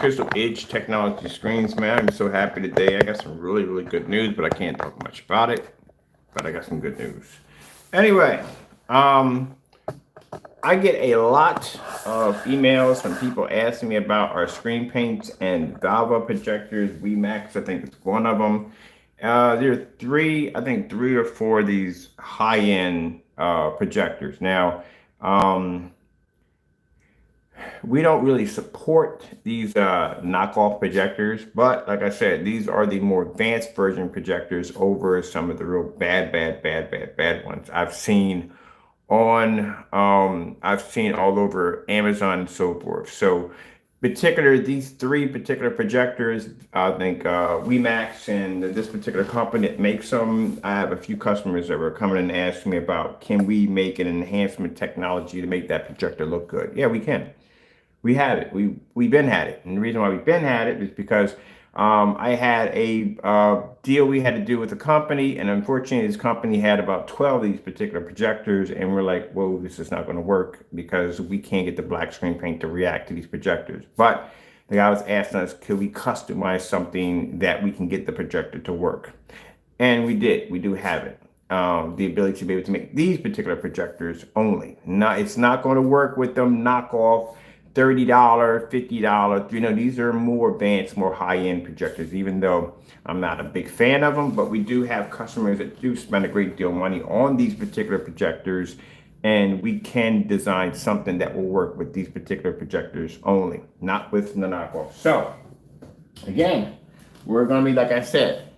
Crystal Edge Technology screens, man. I'm so happy today. I got some really, really good news, but I can't talk much about it. But I got some good news. Anyway, um, I get a lot of emails from people asking me about our screen paints and Valva projectors. WeMax, I think it's one of them. There are three, I think three or four of these high-end projectors. Now, um, we don't really support these knockoff projectors, but like I said, these are the more advanced version projectors over some of the real bad ones I've seen all over Amazon and so forth. So these three particular projectors, I think WeMax and this particular company that makes them, I have a few customers that were coming and asking me about, can we make an enhancement technology to make that projector look good? Yeah, we can. We had it. We've been had it, and the reason why we've been had it is because I had a deal we had to do with a company, and unfortunately, this company had about 12 of these particular projectors, and we're like, "Whoa, this is not going to work because we can't get the black screen paint to react to these projectors." But the guy was asking us, "Could we customize something that we can get the projector to work?" And we did. We do have it. The ability to be able to make these particular projectors only. Now, it's not going to work with them knockoff $30, $50. These are more advanced, more high-end projectors, even though I'm not a big fan of them. But we do have customers that do spend a great deal of money on these particular projectors, and we can design something that will work with these particular projectors only, not with the knockoff. So, again, we're going to be, like I said,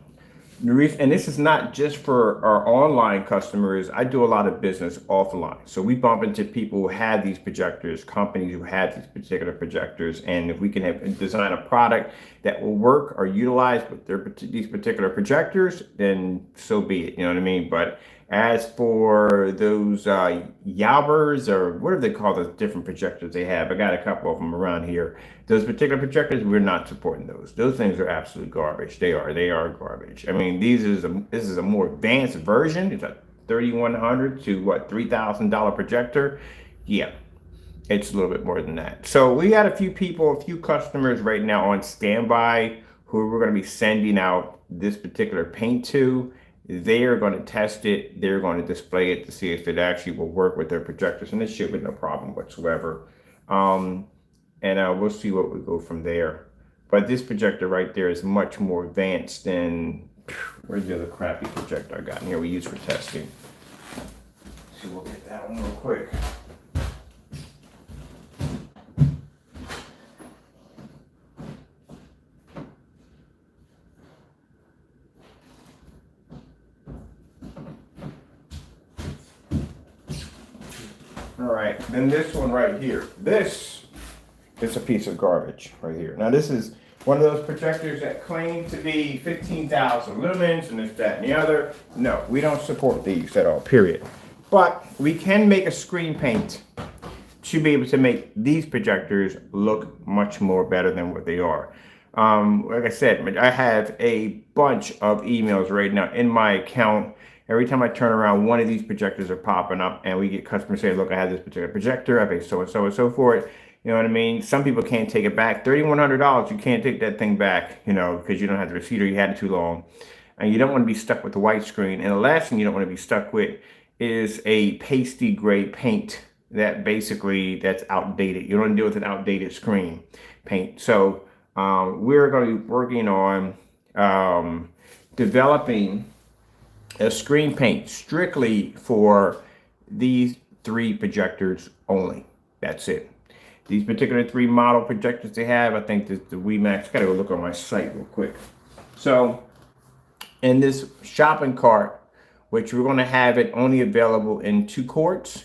and this is not just for our online customers. I do a lot of business offline. So we bump into people who have these projectors, companies who have these particular projectors. And if we can design a product that will work or utilize with these particular projectors, then so be it. You know what I mean? But as for those Yaubers, or what do they call those different projectors they have? I got a couple of them around here. Those particular projectors, we're not supporting those. Those things are absolute garbage. They are garbage. I mean, this is a more advanced version. It's a 3100 to what, $3,000 projector. Yeah, it's a little bit more than that. So we got a few customers right now on standby who we're going to be sending out this particular paint to. They are going to test it. They're going to display it to see if it actually will work with their projectors, and it should be no problem whatsoever. And we'll see what we go from there. But this projector right there is much more advanced than, where's the other crappy projector I got in here we use for testing? So we'll get that one real quick. All right, then this one right here. This is a piece of garbage right here. Now this is one of those projectors that claim to be 15,000 lumens and this, that, and the other. No, we don't support these at all, period. But we can make a screen paint to be able to make these projectors look much more better than what they are. Like I said, I have a bunch of emails right now in my account. Every time I turn around, one of these projectors are popping up, and we get customers saying, "Look, I have this particular projector. I pay so and so and so for it." You know what I mean? Some people can't take it back. $3,100, you can't take that thing back, because you don't have the receipt or you had it too long. And you don't want to be stuck with the white screen. And the last thing you don't want to be stuck with is a pasty gray paint that's outdated. You don't want to deal with an outdated screen paint. So we're going to be working on developing a screen paint strictly for these three projectors only. That's it. These particular three model projectors they have, I think the WeMax, gotta go look on my site real quick. So in this shopping cart, which we're gonna have it only available in 2 quarts,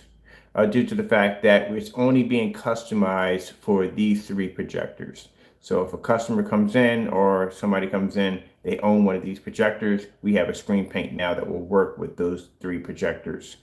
due to the fact that it's only being customized for these 3 projectors. So if a customer comes in or somebody comes in, they own one of these projectors, we have a screen paint now that will work with those 3 projectors.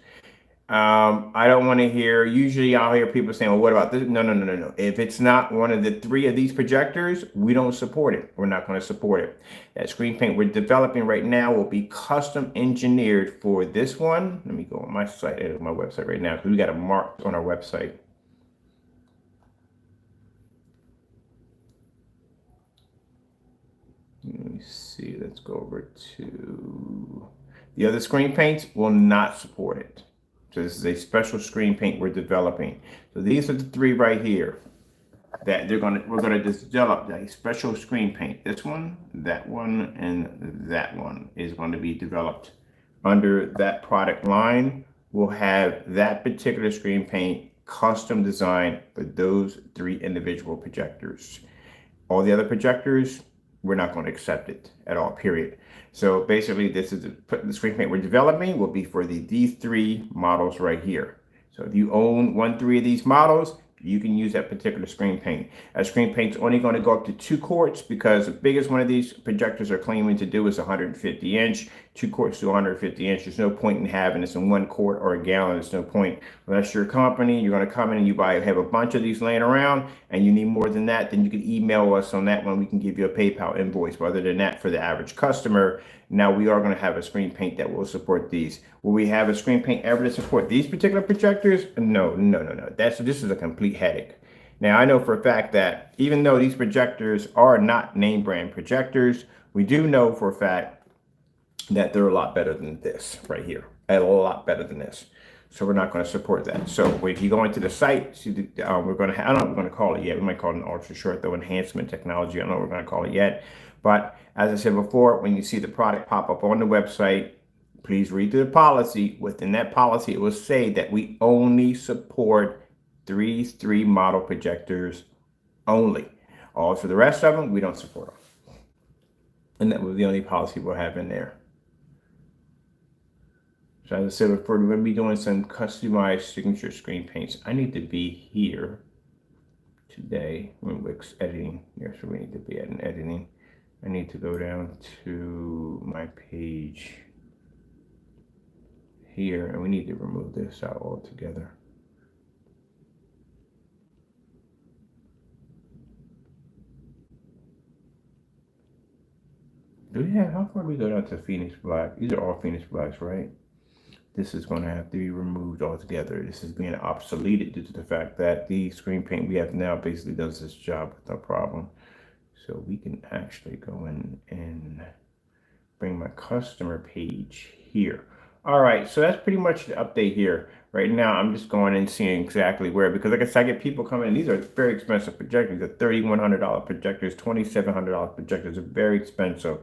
I don't want to hear, usually I'll hear people saying, "Well, what about this?" No. If it's not one of the 3 of these projectors, we don't support it. We're not going to support it. That screen paint we're developing right now will be custom engineered for this one. Let me go on my site, my website right now, because we got it marked on our website. see, let's go over to the other screen paints will not support it. So this is a special screen paint we're developing. So these are the three right here that we're gonna develop a special screen paint. This one, and that one is going to be developed under that product line. We'll have that particular screen paint custom designed for those three individual projectors. All the other projectors, we're not going to accept it at all, period. So basically, this is the screen paint we're developing will be for these three models right here. So if you own 3 of these models, you can use that particular screen paint. That screen paint's only going to go up to 2 quarts because the biggest one of these projectors are claiming to do is 150 inch. 2 quarts to 150 inch. There's no point in having this in 1 quart or a gallon. There's no point. Unless you're a company, you're going to come in and you have a bunch of these laying around and you need more than that, then you can email us on that one. We can give you a PayPal invoice. But other than that, for the average customer, now we are going to have a screen paint that will support these. Will we have a screen paint ever to support these particular projectors? No. This is a complete headache. Now, I know for a fact that even though these projectors are not name brand projectors, we do know for a fact that they're a lot better than this right here. A lot better than this. So we're not going to support that. So if you go into the site, see we're going to, I don't know what we're going to call it yet. We might call it an ultra short though enhancement technology. I don't know what we're going to call it yet. But as I said before, when you see the product pop up on the website, please read through the policy. Within that policy, it will say that we only support 3 model projectors only. All for the rest of them, we don't support them. And that was the only policy we'll have in there. So as I said before, we're going to be doing some customized signature screen paints. I need to be here today when Wix editing. Yes, so we need to be in editing. I need to go down to my page here, and we need to remove this out altogether. How far do we go down to Phoenix Black? These are all Phoenix Blacks, right? This is going to have to be removed altogether. This is being obsoleted due to the fact that the screen paint we have now basically does this job with no problem. So we can actually go in and bring my customer page here. All right, so that's pretty much the update here. Right now, I'm just going and seeing exactly where, because like I said, I get people coming in. These are very expensive projectors. They're $3,100 projectors, $2,700 projectors. Are very expensive.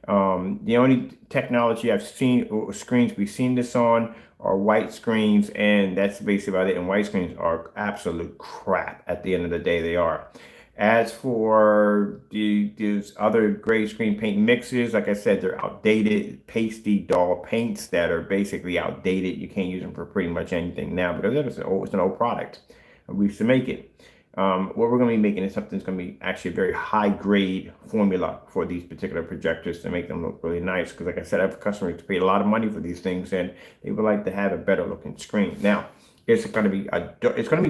The only technology I've seen, or screens we've seen this on, are white screens, and that's basically about it. And white screens are absolute crap. At the end of the day, they are. As for these other gray screen paint mixes, like I said, they're outdated, pasty dull paints that are basically outdated. You can't use them for pretty much anything now because it's an old product. We used to make it. What we're going to be making is something that's going to be actually a very high grade formula for these particular projectors to make them look really nice. Because like I said, I have customers to pay a lot of money for these things and they would like to have a better looking screen. Now, it's going to be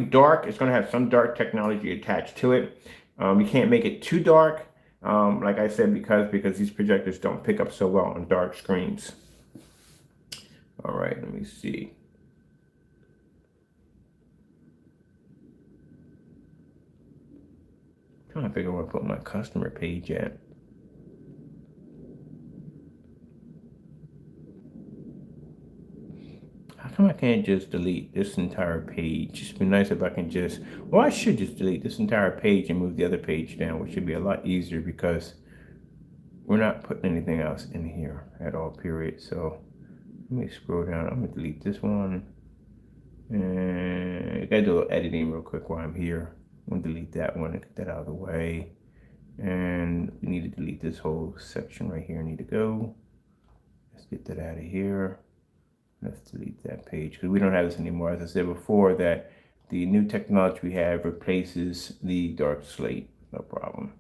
dark. It's going to have some dark technology attached to it. You can't make it too dark, like I said, because these projectors don't pick up so well on dark screens. All right, let me see. I'm trying to figure out where to put my customer page at. How come I can't just delete this entire page? It'd be nice if I can just, well, I should just delete this entire page and move the other page down, which should be a lot easier because we're not putting anything else in here at all, period. So let me scroll down. I'm gonna delete this one. And I gotta do a little editing real quick while I'm here. I'm gonna delete that one and get that out of the way. And we need to delete this whole section right here. Need to go. Let's get that out of here. Let's delete that page because we don't have this anymore. As I said before, that the new technology we have replaces the dark slate, no problem.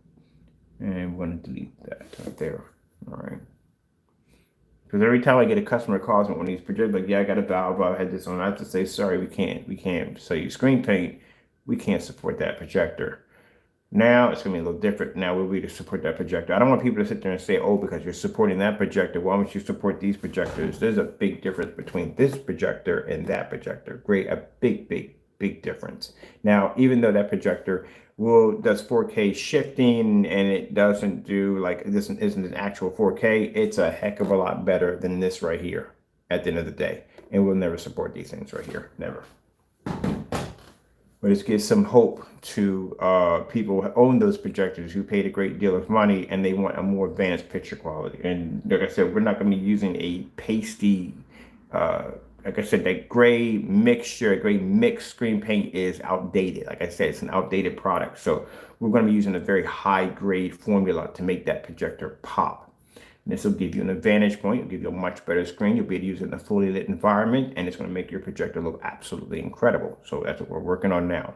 And we're going to delete that right there. All right. Because every time I get a customer calls me when these projectors, like, yeah, I got a valve, I had this on. I have to say, sorry, we can't sell you screen paint. We can't support that projector. Now it's going to be a little different. Now we'll be to support that projector. I don't want people to sit there and say, oh, because you're supporting that projector, why don't you support these projectors? There's a big difference between this projector and that projector. A big difference. Now, even though that projector does 4K shifting, and it doesn't do like this isn't an actual 4K. It's a heck of a lot better than this right here at the end of the day. And we'll never support these things right here. Never. But it gives some hope to people who own those projectors who paid a great deal of money and they want a more advanced picture quality. And like I said, we're not going to be using a pasty, like I said, that gray mixture, gray mixed screen paint is outdated. Like I said, it's an outdated product. So we're going to be using a very high grade formula to make that projector pop. This will give you an advantage point. It'll give you a much better screen. You'll be able to use it in a fully lit environment, and it's going to make your projector look absolutely incredible. So that's what we're working on now.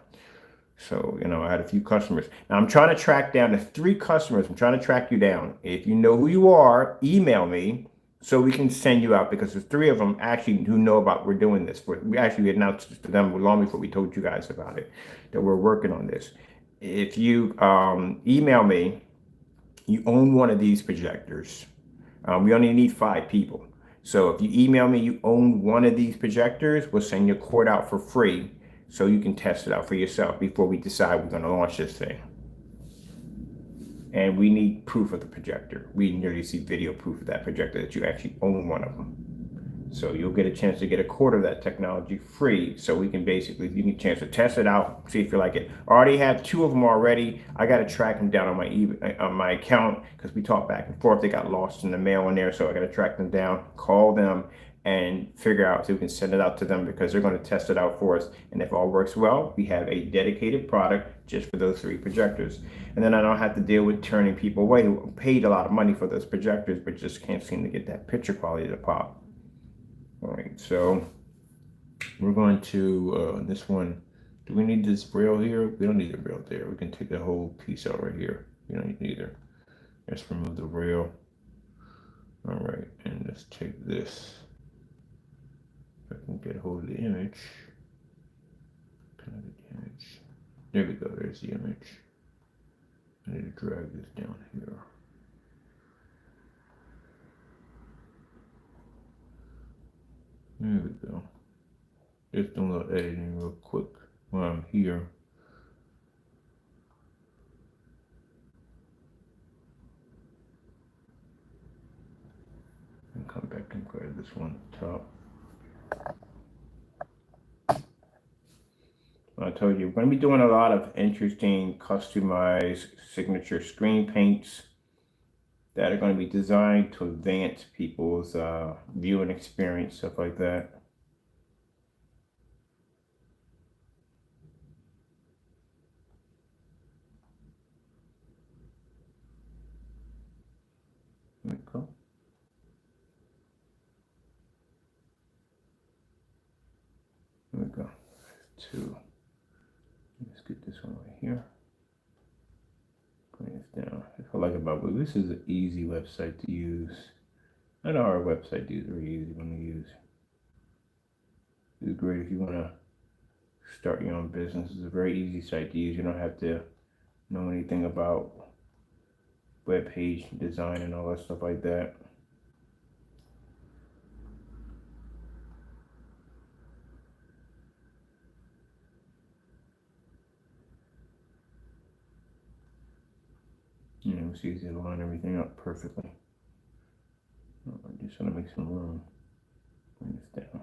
So, I had a few customers. Now I'm trying to track down the 3 customers. I'm trying to track you down. If you know who you are, email me so we can send you out, because there's 3 of them actually who know about we're doing this. We actually announced it to them long before we told you guys about it, that we're working on this. If you email me, you own one of these projectors. We only need 5 people. So if you email me, you own one of these projectors, we'll send you a cord out for free so you can test it out for yourself before we decide we're going to launch this thing. And we need proof of the projector. We nearly see video proof of that projector that you actually own one of them. So you'll get a chance to get a quarter of that technology free. So we can basically, you get a chance to test it out, see if you like it. I already have 2 of them already. I got to track them down on my account because we talk back and forth. They got lost in the mail in there. So I got to track them down, call them, and figure out so we can send it out to them because they're going to test it out for us. And if all works well, we have a dedicated product just for those 3 projectors. And then I don't have to deal with turning people away who paid a lot of money for those projectors, but just can't seem to get that picture quality to pop. All right, so we're going to, this one, do we need this rail here? We don't need the rail there. We can take the whole piece out right here. We don't need either. Let's remove the rail. All right, and let's take this. If I can get a hold of the image. Kind of the image. There we go, there's the image. I need to drag this down here. There we go. Just doing a little editing real quick while I'm here. And come back and grab this one top. I told you, we're going to be doing a lot of interesting customized signature screen paints that are going to be designed to advance people's viewing experience, stuff like that. There we go. There we go. 2. Let's get this one right here. Bring this down. I like about it. This is an easy website to use. I know our website is very easy one to use. It's great if you want to start your own business. It's a very easy site to use. You don't have to know anything about web page design and all that stuff like that. It's easy to line everything up perfectly. I just want to make some room. Bring this down.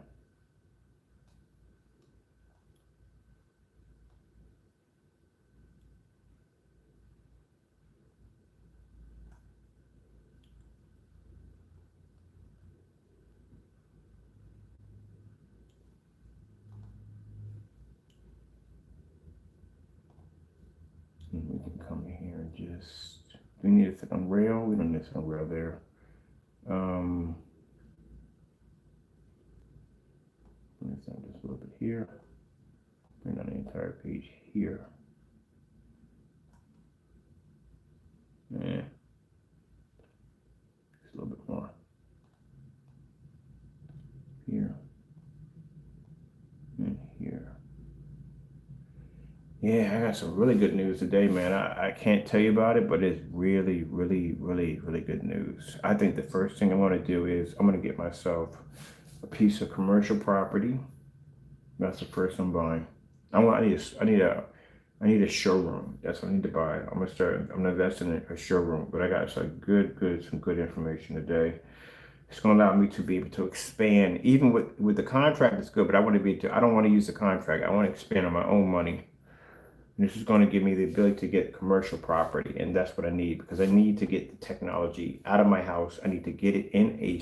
And we can come in here and just, we need to fit on rail. We don't need to fit on rail there. Bring this down just a little bit here. Bring down the entire page here. Yeah. Just a little bit more. Here. And here. Yeah, I got some really good news today, man. I can't tell you about it, but it's really, really, really, really good news. I think the first thing I want to do is I'm going to get myself a piece of commercial property. That's the first I'm buying. I need a I need a showroom. That's what I need to buy. I'm gonna invest in a showroom. But I got some good information today. It's gonna allow me to be able to expand, even with the contract. It's good, but I don't want to use the contract. I want to expand on my own money. And this is going to give me the ability to get commercial property, and that's what I need because I need to get the technology out of my house. I need to get it in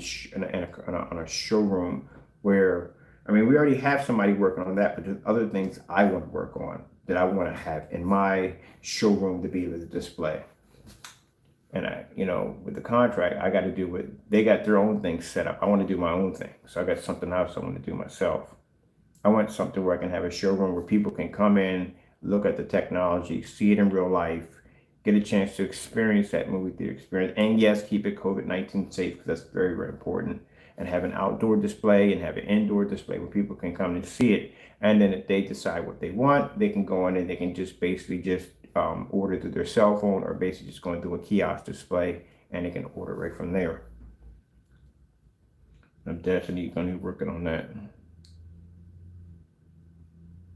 on a showroom where, I mean, we already have somebody working on that, but there's other things I want to work on that I want to have in my showroom to be able to display. And with the contract, I got to do what they got their own things set up. I want to do my own thing, so I got something else I want to do myself. I want something where I can have a showroom where people can come in, look at the technology, see it in real life, get a chance to experience that movie theater experience. And yes, keep it COVID-19 safe because that's very, very important. And have an outdoor display and have an indoor display where people can come and see it. And then if they decide what they want, they can go in and they can just basically order through their cell phone or basically just going through a kiosk display and they can order right from there. I'm definitely going to be working on that.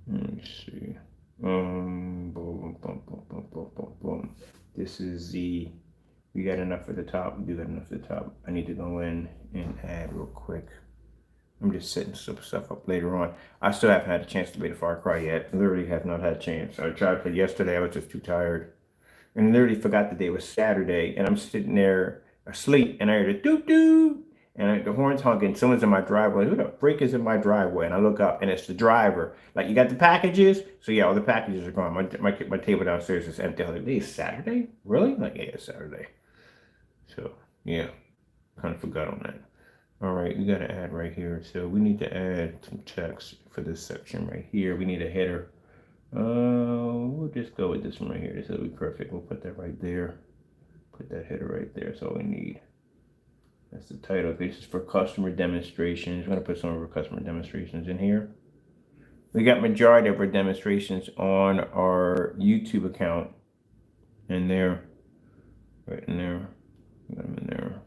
Let me see. Boom, boom, boom, boom, boom, boom, boom, boom. This is we got enough at the top. We do got enough at the top. I need to go in and add real quick. I'm just setting some stuff up later on. I still haven't had a chance to play the Far Cry yet. Literally have not had a chance. I tried to play yesterday. I was just too tired. And literally forgot the day was Saturday. And I'm sitting there asleep. And I heard a doo-doo. And the horn's honking. Someone's in my driveway. Who the freak is in my driveway? And I look up, and it's the driver. Like, you got the packages? So, yeah, all the packages are gone. My table townstairs is empty. I was like, hey, Saturday? Really? Like, yeah, it's Saturday. So, yeah, kind of forgot on that. All right, we got to add right here. So, we need to add some text for this section right here. We need a header. We'll just go with this one right here. This will be perfect. We'll put that right there. Put that header right there. That's all we need. That's the title. This is for customer demonstrations. We're going to put some of our customer demonstrations in here. We got majority of our demonstrations on our YouTube account in there. Right in there. Got them in there.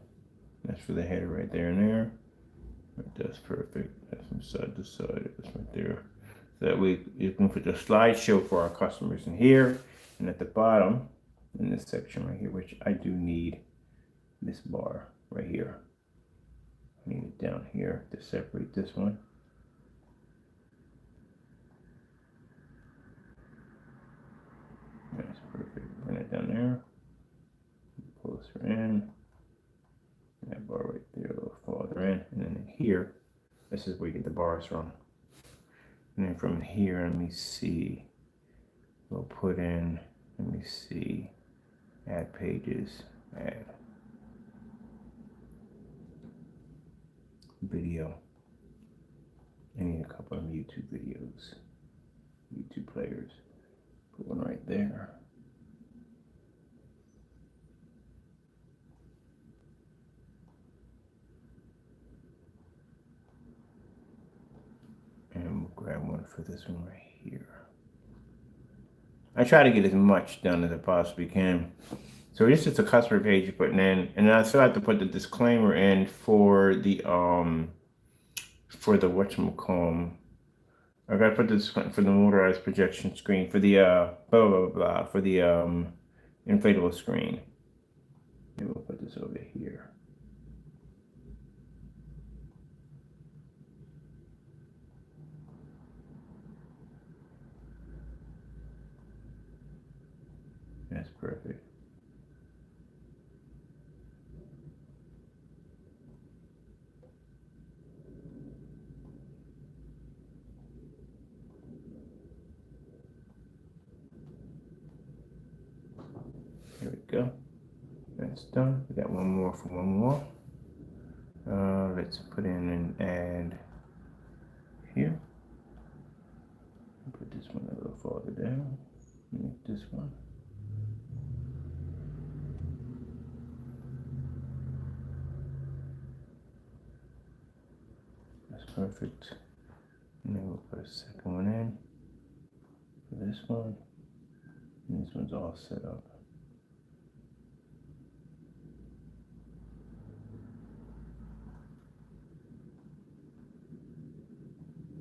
That's for the header right there and there. Right, that's perfect. That's from side to side. That's right there. So that way you can put the slideshow for our customers in here. And at the bottom, in this section right here, which I do need this bar right here. I need it down here to separate this one. That's perfect. Bring it down there. Pull this in. That bar right there, a little farther in. And then in here, this is where you get the bars from. And then from here, let me see. We'll put in, let me see, add pages, add video. I need a couple of YouTube videos, YouTube players. Put one right there. And we'll grab one for this one right here. I try to get as much done as I possibly can. So this is the customer page you're putting in, and I still have to put the disclaimer in for the whatchamacallit. I gotta put this for the motorized projection screen for the blah blah blah for the inflatable screen. And we'll put this over here. That's perfect. There we go. That's done. We got one more for one more. Let's put in and add here. Put this one a little farther down. Make this one. That's perfect. And then we'll put a second one in for this one. And this one's all set up.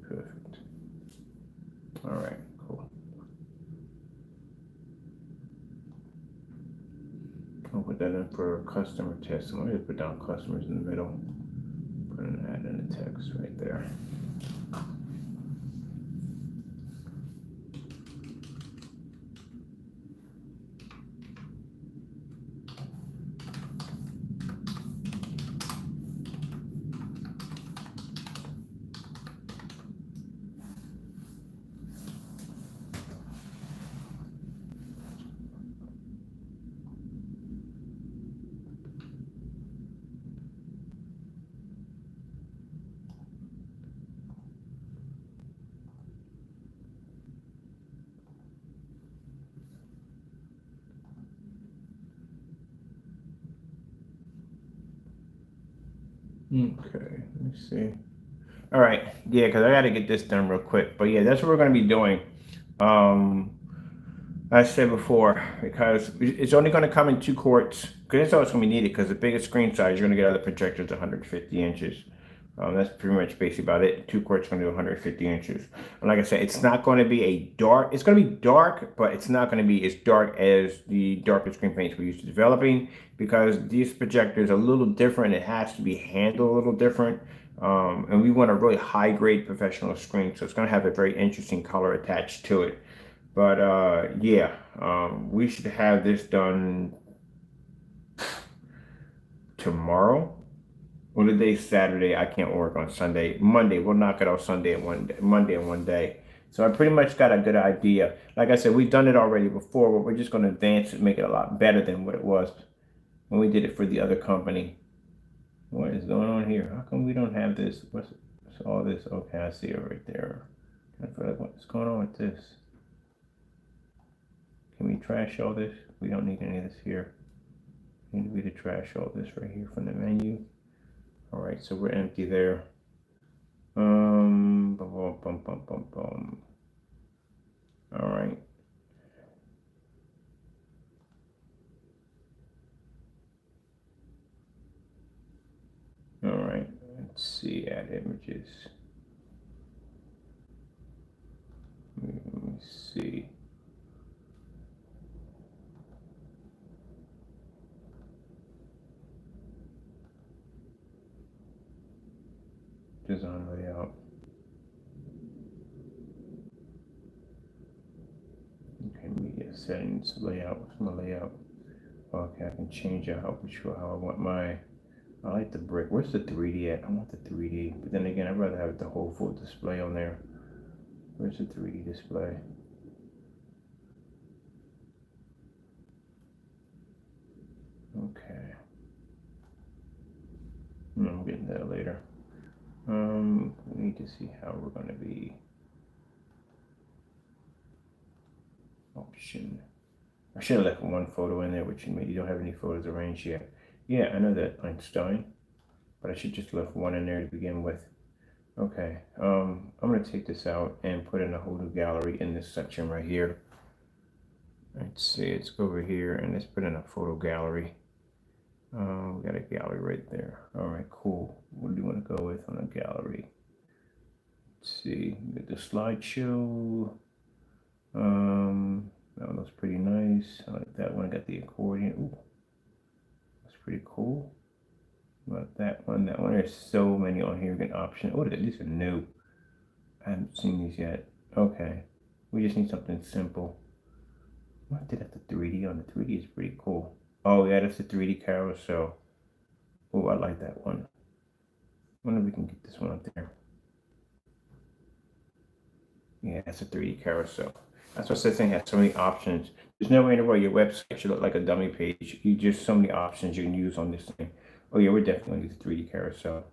Perfect. All right, cool. put that in for customer test. I'm gonna put down customers in the middle. Put an ad in the text right there. Okay, let me see. All right, yeah, because I got to get this done real quick. But yeah, that's what we're going to be doing. Um, I said before, because it's only going to come in 2 quarts, because that's all it's going to be needed, because the biggest screen size, you're going to get out of the projectors 150 inches. That's pretty much basically about it. 2 quarts going to do 150 inches. And like I said, it's not going to be a dark, it's going to be dark, but it's not going to be as dark as the darker screen paints we're used to developing, because these projectors are a little different. It has to be handled a little different. And we want a really high grade professional screen, so it's going to have a very interesting color attached to it. But yeah, we should have this done tomorrow. Well, today's Saturday. I can't work on Sunday. Monday, we'll knock it out Sunday and one day, Monday in one day. So I pretty much got a good idea. Like I said, we've done it already before, but we're just going to advance it, make it a lot better than what it was when we did it for the other company. What is going on here? How come we don't have this? What's all this? Okay, I see it right there. I feel like what's going on with this? Can we trash all this? We don't need any of this here. We need to trash all this right here from the menu. All right, so we're empty there. Bum, bum, bum, bum, bum, bum. All right. All right, let's see, add images. Let me see. Design layout. Okay, media settings, layout. What's my layout? Okay, I can change out how I want my. I like the brick. Where's the 3D at? I want the 3D, but then again, I'd rather have the whole full display on there. Where's the 3D display? Okay. I'm getting that later. We need to see how we're going to be. Option. I should have left one photo in there, which you don't have any photos arranged yet. Yeah, I know that, Einstein, but I should just left one in there to begin with. Okay, I'm gonna take this out and put in a whole new gallery in this section right here. Let's see, let's go over here and let's put in a photo gallery. We got a gallery right there. All right, cool. What do you want to go with on a gallery? Let's see, we got the slideshow. That one looks pretty nice. I like that one. I got the accordion. Ooh, that's pretty cool. About that one. That one. There's so many on here. Get option. Oh, these are new. I haven't seen these yet. Okay, we just need something simple. I did have the 3D on. The 3D is pretty cool. Oh yeah, that's the 3D carousel. Oh, I like that one. I wonder if we can get this one up there. Yeah, that's a 3D carousel. That's what this thing has so many options. There's no way in the world your website should look like a dummy page. You just so many options you can use on this thing. Oh yeah, we're definitely going to use the 3D carousel.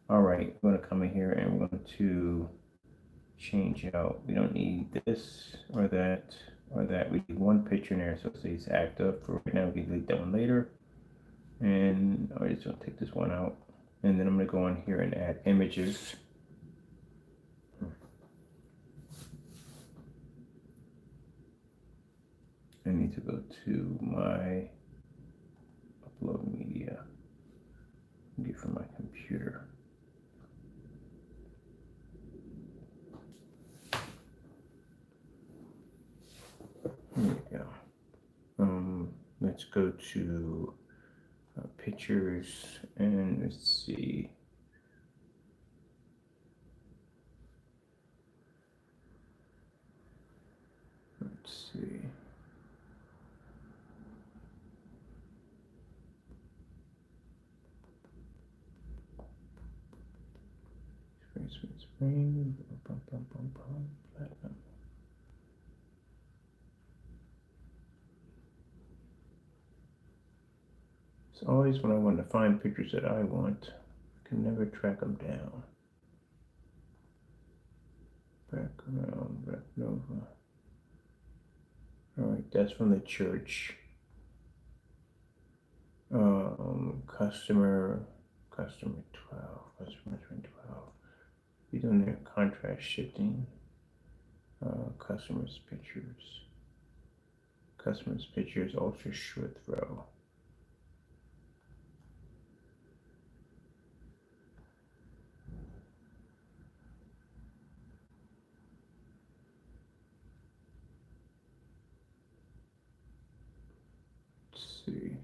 All right, we're going to come in here and we're going to change out. We don't need this or that or that. We need one picture in there, so it says active. For right now, we can delete that one later. And I'm just going to take this one out. And then I'm going to go on here and add images. I need to go to my upload media. Get from my computer. Here we go. Let's go to Pictures, and let's see. Let's see. Spring. Platinum. It's always when I want to find pictures that I want, I can never track them down. Background, back Nova. All right, that's from the church. Customer 12, customer 12. Be doing their contrast shifting. Customers pictures, ultra short throw. Let's see.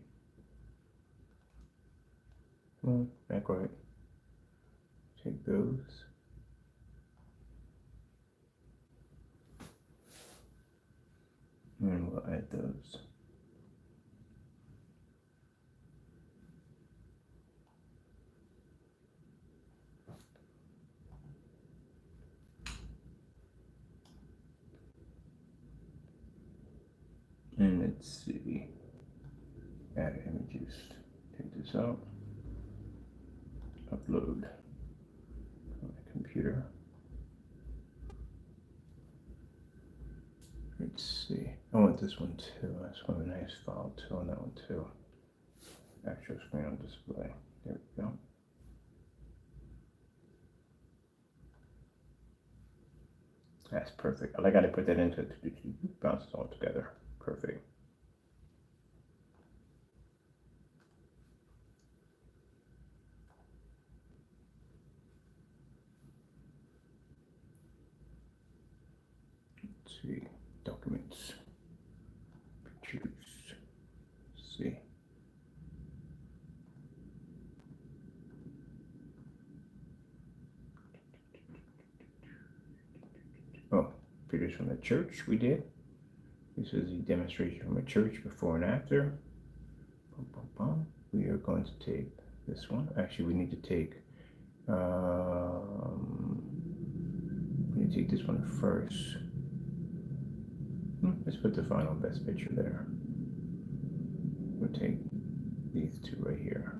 Well, back right. Take those. And we'll add those. And let's see. Add images. Take this out. Upload on my computer. Let's see. I want this one too. That's one of a nice file too on that one too. Actual screen on display. There we go. That's perfect. I got to put that into it to bounce it all together. Perfect. Let's see. Documents. Pictures. Let's see. Oh, pictures from the church we did. This is a demonstration from a church before and after. We are going to take this one. Actually, we need to take this one first. Let's put the final best picture there. We'll take these two right here.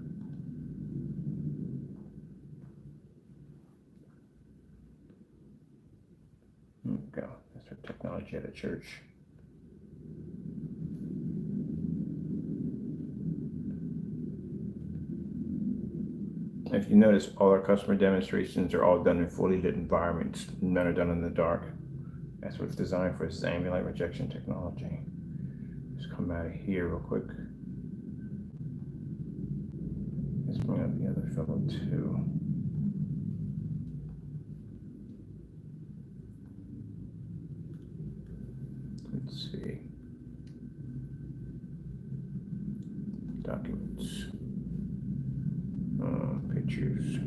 There we go. That's our technology at a church. If you notice, all our customer demonstrations are all done in fully lit environments. None are done in the dark. That's what it's designed for, is ambient light rejection technology. Just come out of here real quick. Let's bring up the other fellow too. Let's see. Documents. Pictures.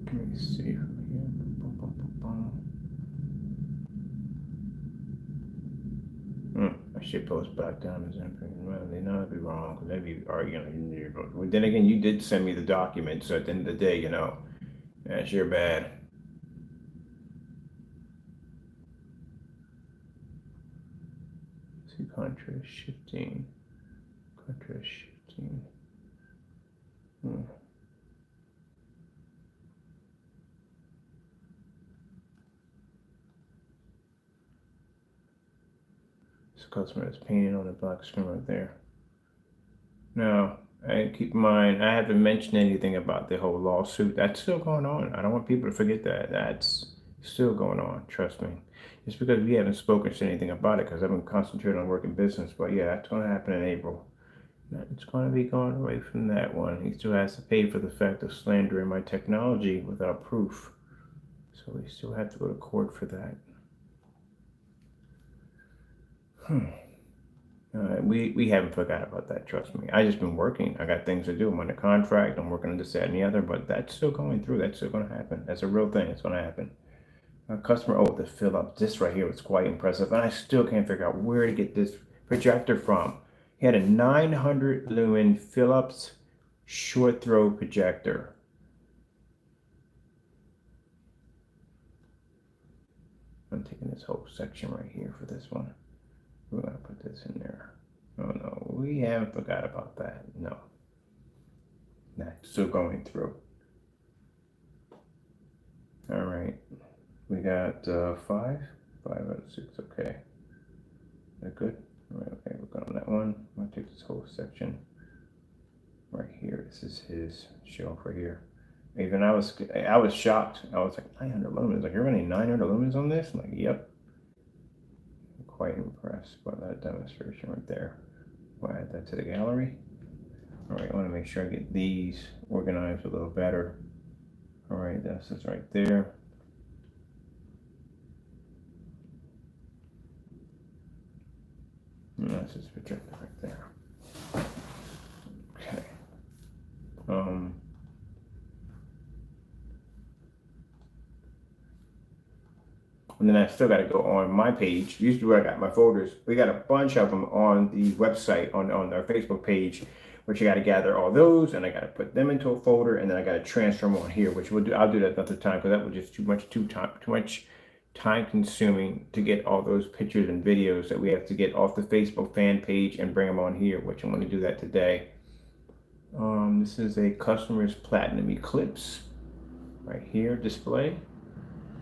Let me see from here. I should post black diamonds and everything. Well, they know I'd be wrong because they'd be arguing. But then again, you did send me the documents. So at the end of the day, that's your bad. See, contrast shifting. This customer is painting on the black screen right there. Now, keep in mind, I haven't mentioned anything about the whole lawsuit. That's still going on. I don't want people to forget that. That's still going on. Trust me. Just because we haven't spoken to anything about it, because I've been concentrated on working business. But yeah, that's going to happen in April. It's going to be going away from that one. He still has to pay for the fact of slandering my technology without proof. So we still have to go to court for that. We haven't forgot about that. Trust me. I just been working. I got things to do. I'm under contract. I'm working on this, that, and the other. But that's still going through. That's still going to happen. That's a real thing. It's going to happen. A customer, oh, the fill up. This right here was quite impressive, and I still can't figure out where to get this projector from. He had a 900 lumen Philips short throw projector. I'm taking this whole section right here for this one. We're gonna put this in there. Oh no, we haven't forgot about that. No, that's still going through. All right, we got 5 out of 6. Okay, that good. All right, okay, we're going on that one. I'm gonna take this whole section right here. This is his shelf right here. Even I was shocked. I was like 900 lumens. Like, you're running 900 lumens on this? I'm like, yep. I'm quite impressed by that demonstration right there. We'll add that to the gallery. All right, I want to make sure I get these organized a little better. All right, this is right there. And that's his projector right there. Okay. And then I still got to go on my page. Usually where I got my folders, we got a bunch of them on the website, on our Facebook page, which you got to gather all those, and I got to put them into a folder, and then I got to transfer them on here, which we'll do. I'll do that another time because that was just too much time consuming to get all those pictures and videos that we have to get off the Facebook fan page and bring them on here, which I'm going to do that today. This is a customer's platinum eclipse right here display.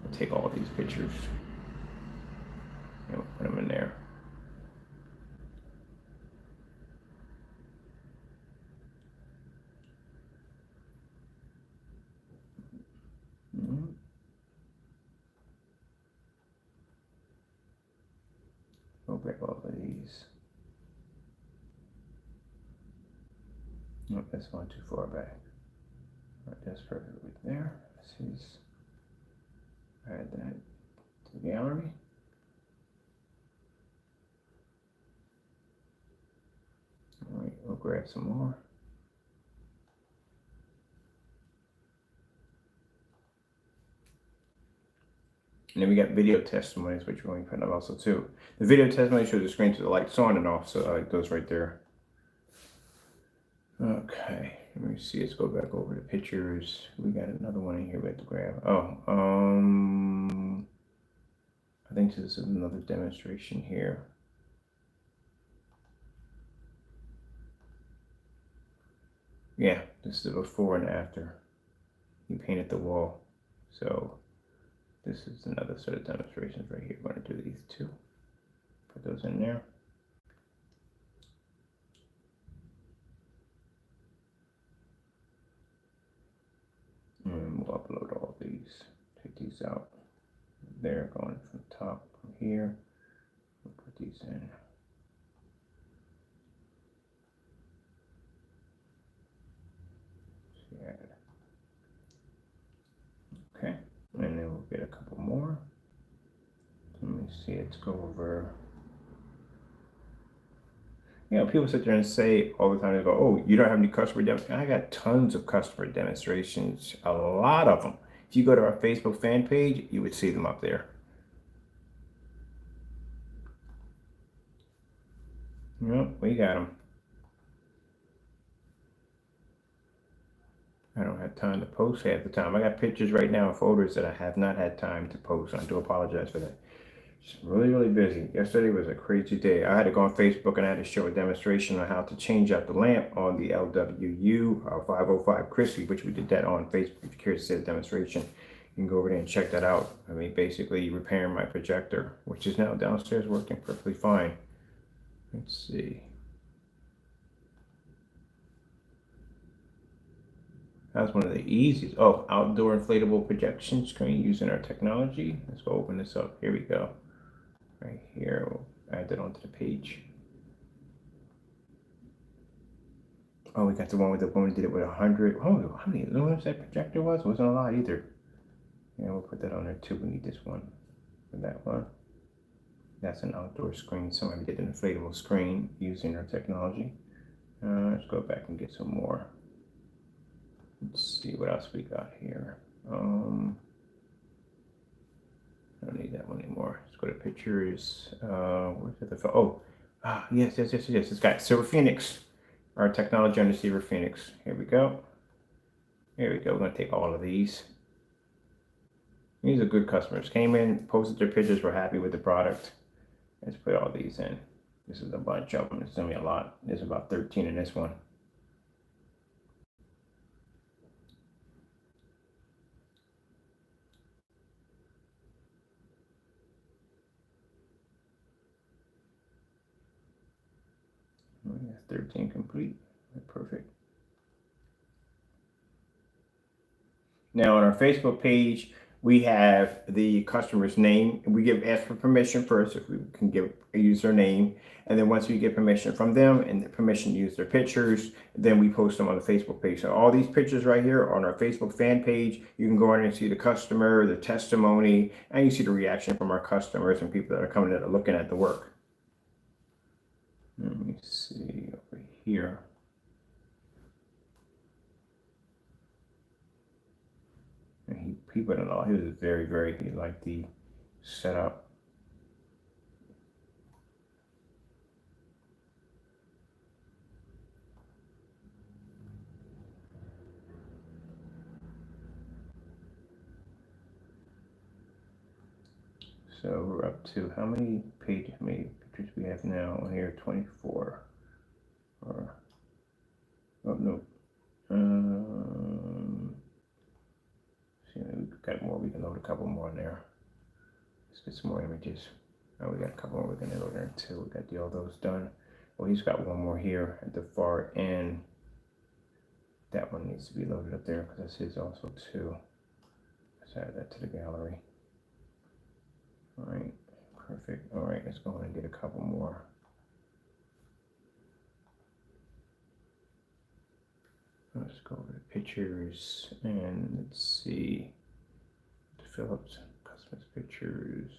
I'll take all these pictures and we'll put them in there. We'll break all of these. Nope, that's going too far back. All right, that's perfect right there. This is, add that to the gallery. All right, we'll grab some more. And then we got video testimonies, which we're going to put up also too. The video testimony shows the screen to the lights on and off, so it goes right there. Okay, let me see. Let's go back over the pictures. We got another one in here we have to grab. Oh, I think this is another demonstration here. Yeah, this is the before and after. He painted the wall. So this is another set of demonstrations right here. We're going to do these two. Put those in there. And we'll upload all these. Take these out. They're going from the top from here. We'll put these in. Okay, and then we'll get a couple more. Let me see, let's go over. You know, people sit there and say all the time, they go, oh, you don't have any customer demonstrations. I got tons of customer demonstrations, a lot of them. If you go to our Facebook fan page, you would see them up there. Yep, we got them. I don't have time to post half the time. I got pictures right now in folders that I have not had time to post. I do apologize for that. Just really busy. Yesterday was a crazy day. I had to go on Facebook and I had to show a demonstration on how to change out the lamp on the LWU 505 Chrissy, which we did that on Facebook. If you're curious to see the demonstration, you can go over there and check that out. I mean, basically repairing my projector, which is now downstairs working perfectly fine. Let's see. That's one of the easiest. Oh, outdoor inflatable projection screen using our technology. Let's go open this up. Here we go. Right here, we'll add that onto the page. Oh, we got the one with the woman did it with 100. Oh, how many lumens that projector was? Wasn't a lot either. Yeah, we'll put that on there too. We need this one and that one. That's an outdoor screen. Somebody did an inflatable screen using our technology. Let's go back and get some more. Let's see what else we got here. I don't need that one anymore. Let's go to pictures. Where's the yes. It's got Silver Phoenix. Our technology on the Silver Phoenix. Here we go. Here we go. We're gonna take all of these. These are good customers. Came in, posted their pictures, were happy with the product. Let's put all these in. This is a bunch of them. It's gonna be a lot. There's about 13 in this one. That's 13 complete. Perfect. Now on our Facebook page, we have the customer's name. We ask for permission first if we can use their name. And then once we get permission from them and the permission to use their pictures, then we post them on the Facebook page. So all these pictures right here are on our Facebook fan page. You can go in and see the customer, the testimony, and you see the reaction from our customers and people that are coming in and looking at the work. Let me see over here. And he put it all. He was he liked the setup. So we're up to how many pictures we have now on here? 24. Or oh no. See, we've got more. We can load a couple more in there. Let's get some more images. Oh, we got a couple more we can load there too. We got all those done. Well, he's got one more here at the far end. That one needs to be loaded up there because that's his also too. Let's add that to the gallery. All right, perfect. All right, let's go ahead and get a couple more. Let's go over to pictures and let's see. Phillips Customers pictures.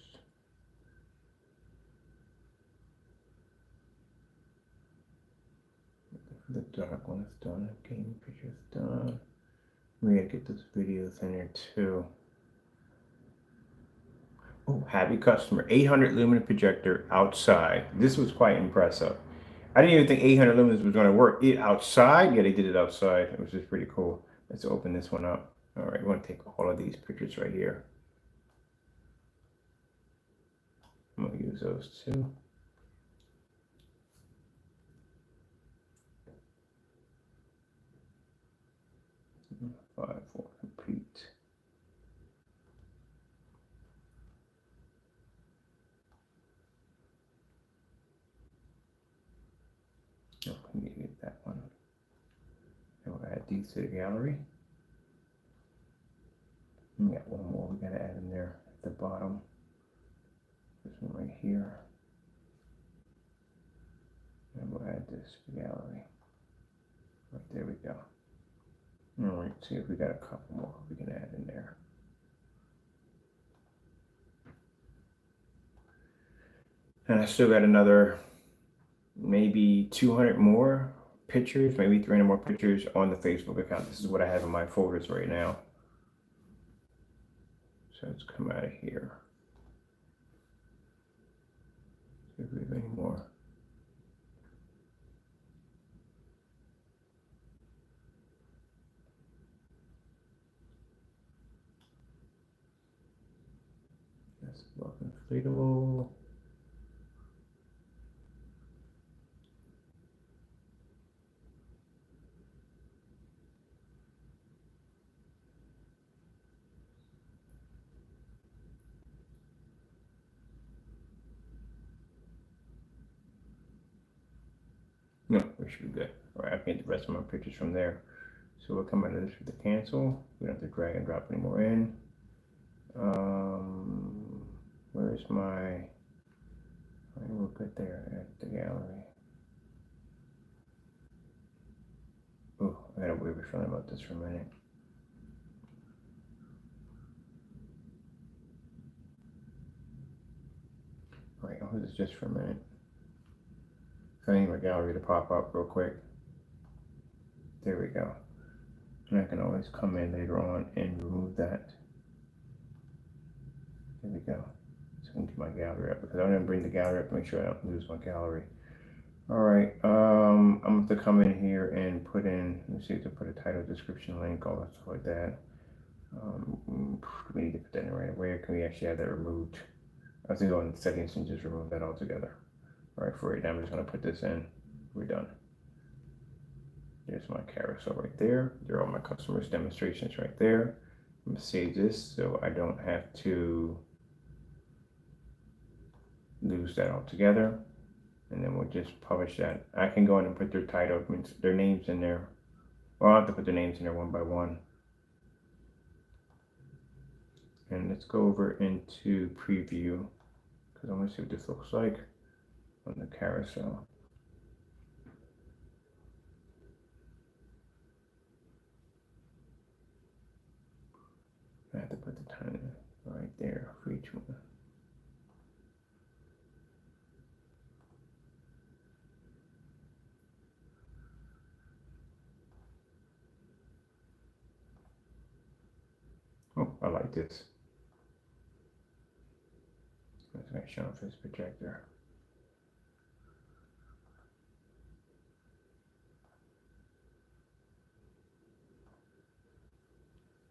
The dark one is done. Game pictures done. We gotta get those videos in here too. Oh, happy customer. 800 lumen projector outside. This was quite impressive. I didn't even think 800 lumens was going to work. Outside? Yeah, they did it outside. It was just pretty cool. Let's open this one up. All right, we want to take all of these pictures right here. I'm going to use those too. Five, four, complete. Oh, we need to get that one. And we'll add these to the gallery. We got one more we got to add in there at the bottom. This one right here. And we'll add this to the gallery. Right there we go. All right, see if we got a couple more we can add in there. And I still got another maybe 200 more pictures, maybe 300 more pictures on the Facebook account. This is what I have in my folders right now. So let's come out of here. See if we have any more. That's inflatable. No, we should be good. All right, I can get the rest of my pictures from there. So we'll come out of this with the cancel. We don't have to drag and drop any more in. Where's my? We'll put there at the gallery. Oh, I got a weird feeling about this for a minute. All right, we're this just for a minute. I need my gallery to pop up real quick. There we go. And I can always come in later on and remove that. There we go. So I can get my gallery up because I want to bring the gallery up to make sure I don't lose my gallery. All right, I'm going to come in here and put in, let's see, to put a title, description, link, all that stuff like that. We need to put that in right away. Can we actually have that removed? I have to go in settings and just remove that altogether. All right, for right now, I'm just going to put this in. We're done. There's my carousel right there. There are all my customers' demonstrations right there. I'm going to save this so I don't have to lose that altogether. And then we'll just publish that. I can go in and put their title, their names in there. Well, I'll have to put their names in there one by one. And let's go over into preview because I want to see what this looks like on the carousel. I have to put the time right there for each one. Oh, I like this. That's going to show off this projector.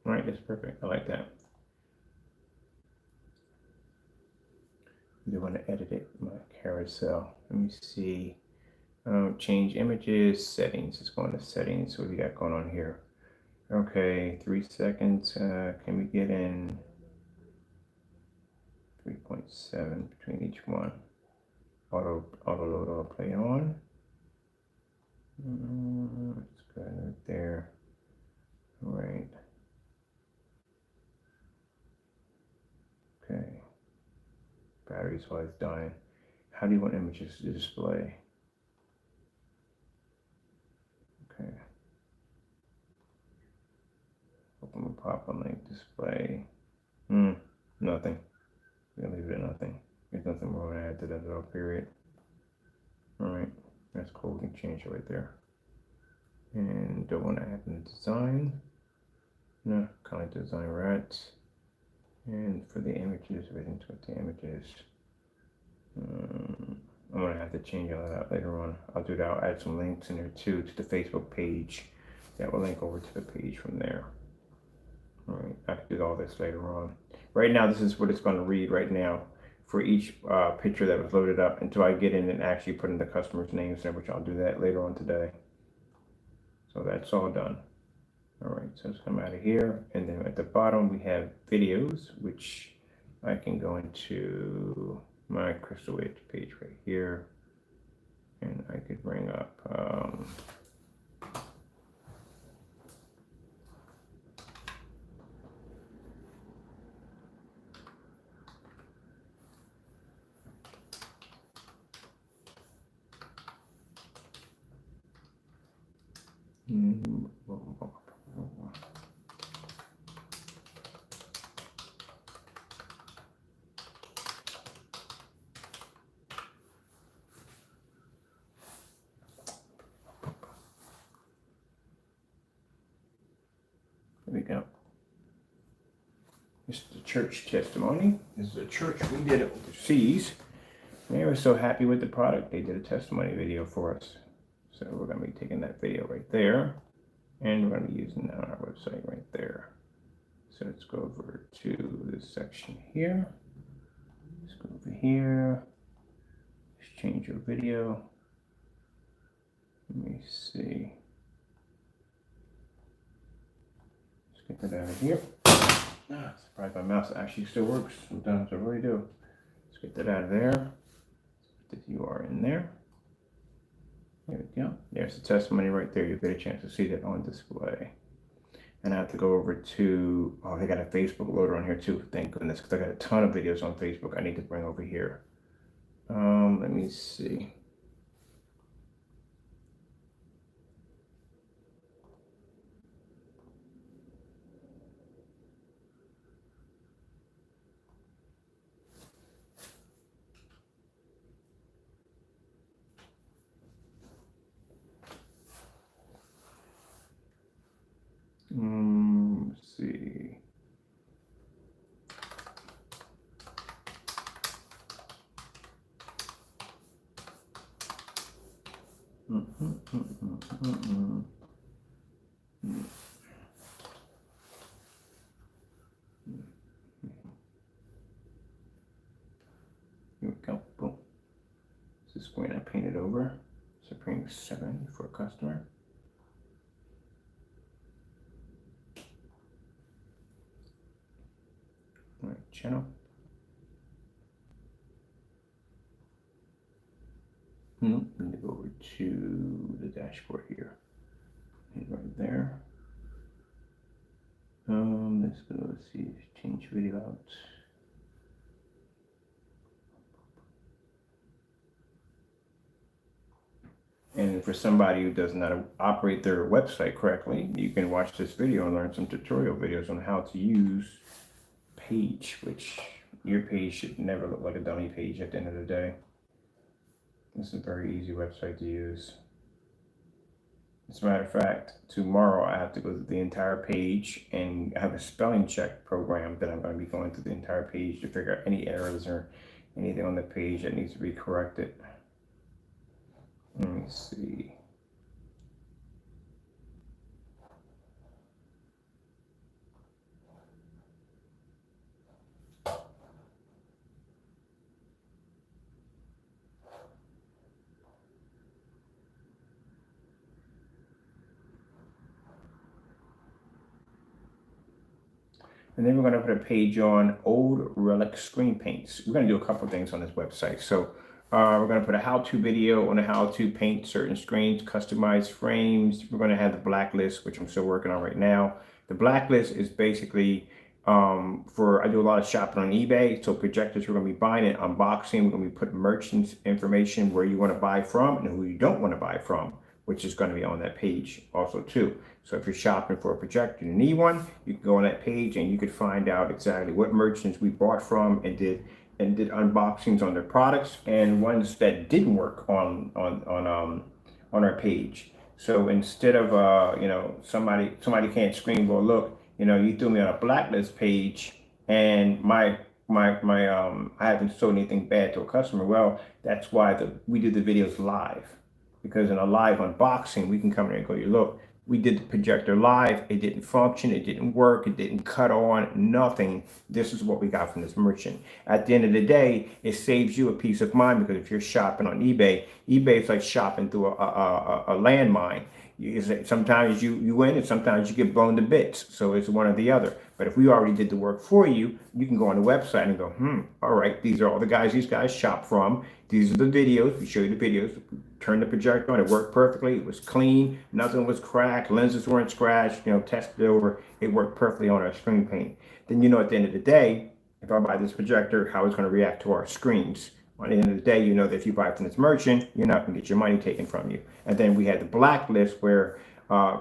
All right, that's perfect. I like that. I do want to edit it, my carousel. Let me see. Change images, settings. Let's go into settings. What we got going on here? Okay, 3 seconds. Can we get in 3.7 between each one? Auto load, auto play on. Let's go right there. All right. Okay. Battery's always dying. How do you want images to display? Okay. Open the pop-up link display. Nothing. We're gonna leave it at nothing. There's nothing more to add to that little period. All right, that's cool. We can change it right there. And don't want to add in the design. No, kind of design rats. And for the images, everything's with the images. I'm gonna have to change all that later on. I'll do that. I'll add some links in there too to the Facebook page. That will link over to the page from there. All right, I can do all this later on. Right now, this is what it's going to read right now for each picture that was loaded up until I get in and actually put in the customer's names there, which I'll do that later on today. So that's all done. All right, so let's come out of here. And then at the bottom, we have videos, which I can go into my Crystal Edge page right here. And I could bring up there we go. This is the church testimony. This is a church we did overseas. They were so happy with the product, they did a testimony video for us. So we're going to be taking that video right there. And we're going to be using that on our website right there. So let's go over to this section here. Let's go over here. Let's change your video. Let me see. Let's get that out of here. Surprised my mouse actually still works. Sometimes I really do. Let's get that out of there. Let's put the URL in there. There we go. There's the testimony right there. You'll get a chance to see that on display. And I have to go over to, oh, they got a Facebook loader on here too. Thank goodness, because I got a ton of videos on Facebook I need to bring over here. Let me see. Here we go. Boom. This is the screen I painted over. Supreme 7 for a customer. All right, channel. Let me go over to the dashboard here. And right there. Let's go. Let's see. Change video out. And for somebody who does not operate their website correctly, you can watch this video and learn some tutorial videos on how to use Page, which your page should never look like a dummy page at the end of the day. This is a very easy website to use. As a matter of fact, tomorrow I have to go through the entire page and I have a spelling check program that I'm going to be going through the entire page to figure out any errors or anything on the page that needs to be corrected. Let me see. And then we're going to put a page on old relic screen paints. We're going to do a couple of things on this website. So we're going to put a how-to video on how to paint certain screens, customize frames. We're going to have the blacklist, which I'm still working on right now. The blacklist is basically I do a lot of shopping on eBay. So projectors, we're going to be buying it, unboxing. We're going to be putting merchants information where you want to buy from and who you don't want to buy from, which is going to be on that page also too. So if you're shopping for a projector and you need one, you can go on that page and you could find out exactly what merchants we bought from and did unboxings on their products and ones that didn't work on our page. So instead of somebody can't screen, well, look, you threw me on a blacklist page and my I haven't sold anything bad to a customer. Well, that's why we do the videos live, because in a live unboxing we can come in and go, look, we did the projector live, it didn't function, it didn't work, it didn't cut on, nothing. This is what we got from this merchant. At the end of the day, it saves you a peace of mind, because if you're shopping on eBay is like shopping through a landmine. Sometimes you win and sometimes you get blown to bits. So it's one or the other. But if we already did the work for you, you can go on the website and go, all right, these are all the guys these guys shop from. These are the videos. We show you the videos. Turn the projector on. It worked perfectly. It was clean. Nothing was cracked. Lenses weren't scratched. Tested over. It worked perfectly on our screen paint. Then at the end of the day, if I buy this projector, how it's going to react to our screens. At the end of the day, that if you buy from this merchant, you're not going to get your money taken from you. And then we had the blacklist where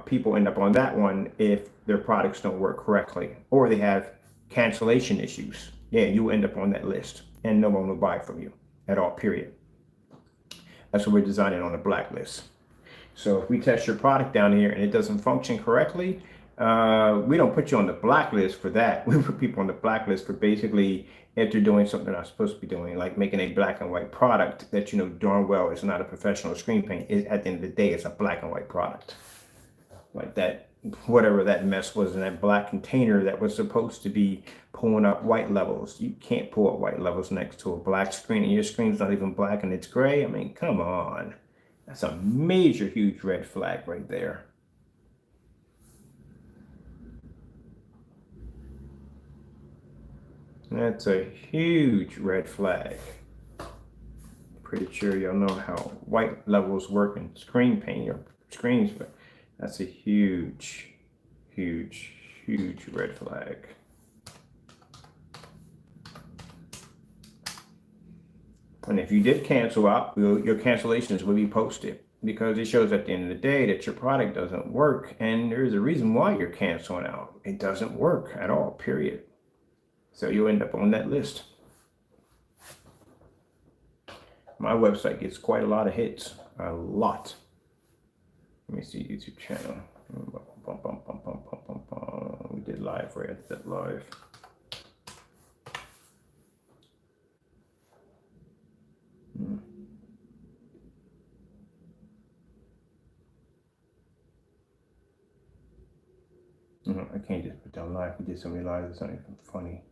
people end up on that one if their products don't work correctly or they have cancellation issues. Yeah, you end up on that list and no one will buy from you at all, period. That's what we're designing on the blacklist. So if we test your product down here and it doesn't function correctly, we don't put you on the blacklist for that. We put people on the blacklist for basically if they're doing something they're not supposed to be doing, like making a black and white product that darn well is not a professional screen paint. At the end of the day, it's a black and white product. Like that, whatever that mess was in that black container that was supposed to be pulling up white levels. You can't pull up white levels next to a black screen, and your screen's not even black and it's gray. I mean, come on. That's a major, huge red flag right there. That's a huge red flag. Pretty sure y'all know how white levels work in screen paint or screens, but that's a huge, huge, huge red flag. And if you did cancel out, your cancellations will be posted, because it shows at the end of the day that your product doesn't work, and there's a reason why you're canceling out. It doesn't work at all, period. So you'll end up on that list. My website gets quite a lot of hits, a lot. Let me see YouTube channel. We did live, right? I did that live. I can't just put down live. We did so many lives. It's not even funny.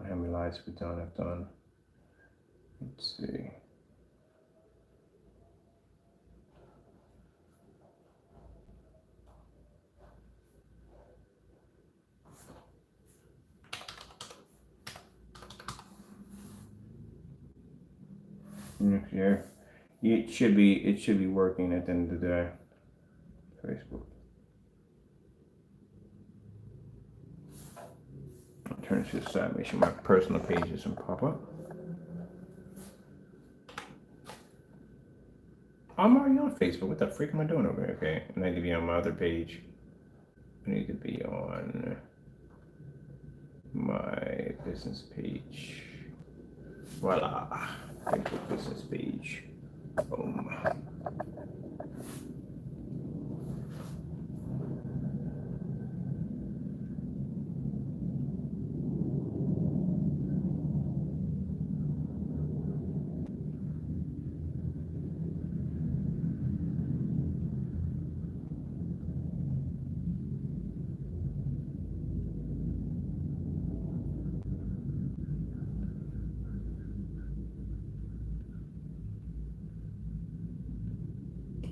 How many lives we've done? I've done. Let's see. Yeah, it should be working at the end of the day. Facebook. I'll turn it to the side. Make sure my personal page doesn't pop up. I'm already on Facebook. What the freak am I doing over here? Okay, I need to be on my other page. I need to be on my business page. Voila. Facebook business page. Boom.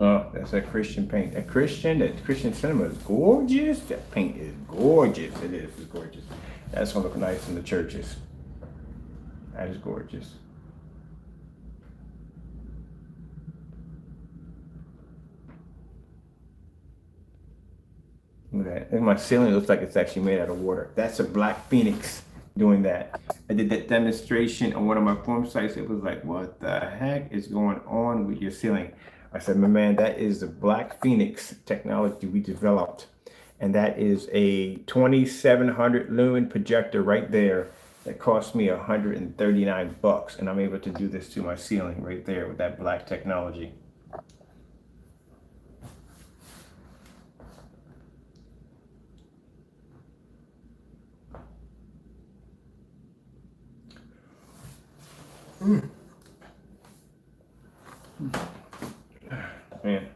Oh, that's that Christian paint. That Christian cinema is gorgeous. That paint is gorgeous. It is. It's gorgeous. That's gonna look nice in the churches. That is gorgeous. Look at that. And my ceiling looks like it's actually made out of water. That's a black phoenix doing that. I did that demonstration on one of my form sites. It was like, what the heck is going on with your ceiling? I said, my man, that is the black phoenix technology we developed. And that is a 2700 lumen projector right there that cost me $139. And I'm able to do this to my ceiling right there with that black technology. Man.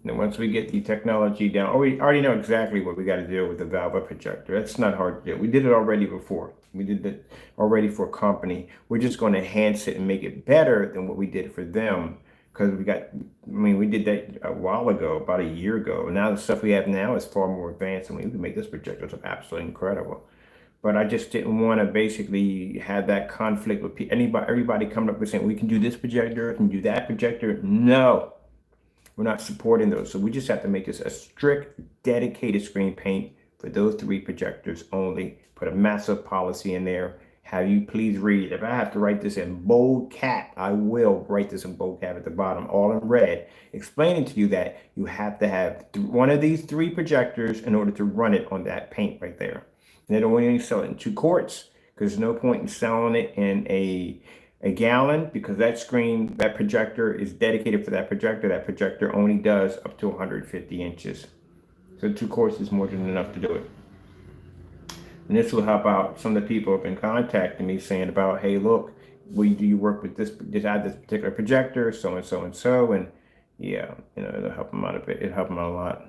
And once we get the technology down, oh, we already know exactly what we got to do with the Valva projector. That's not hard to do. We did it already before. We did it already for a company. We're just going to enhance it and make it better than what we did for them. Because we did that a while ago, about a year ago. And now the stuff we have now is far more advanced. We can make this projector look absolutely incredible. But I just didn't want to basically have that conflict with everybody coming up with saying, we can do this projector, we can do that projector. No. We're not supporting those. So we just have to make this a strict, dedicated screen paint for those 3 projectors only. Put a massive policy in there. Have you please read. If I have to write this in bold cap, I will write this in bold cap at the bottom, all in red, explaining to you that you have to have one of these 3 projectors in order to run it on that paint right there. And they don't only sell it in 2 quarts because there's no point in selling it in a gallon because that projector is dedicated for that projector. That projector only does up to 150 inches. So 2 quarts is more than enough to do it. And this will help out some of the people who have been contacting me saying about, hey, look, do you work with this particular projector, so and so and so, and yeah, it'll help them out a bit. It'll help them out a lot.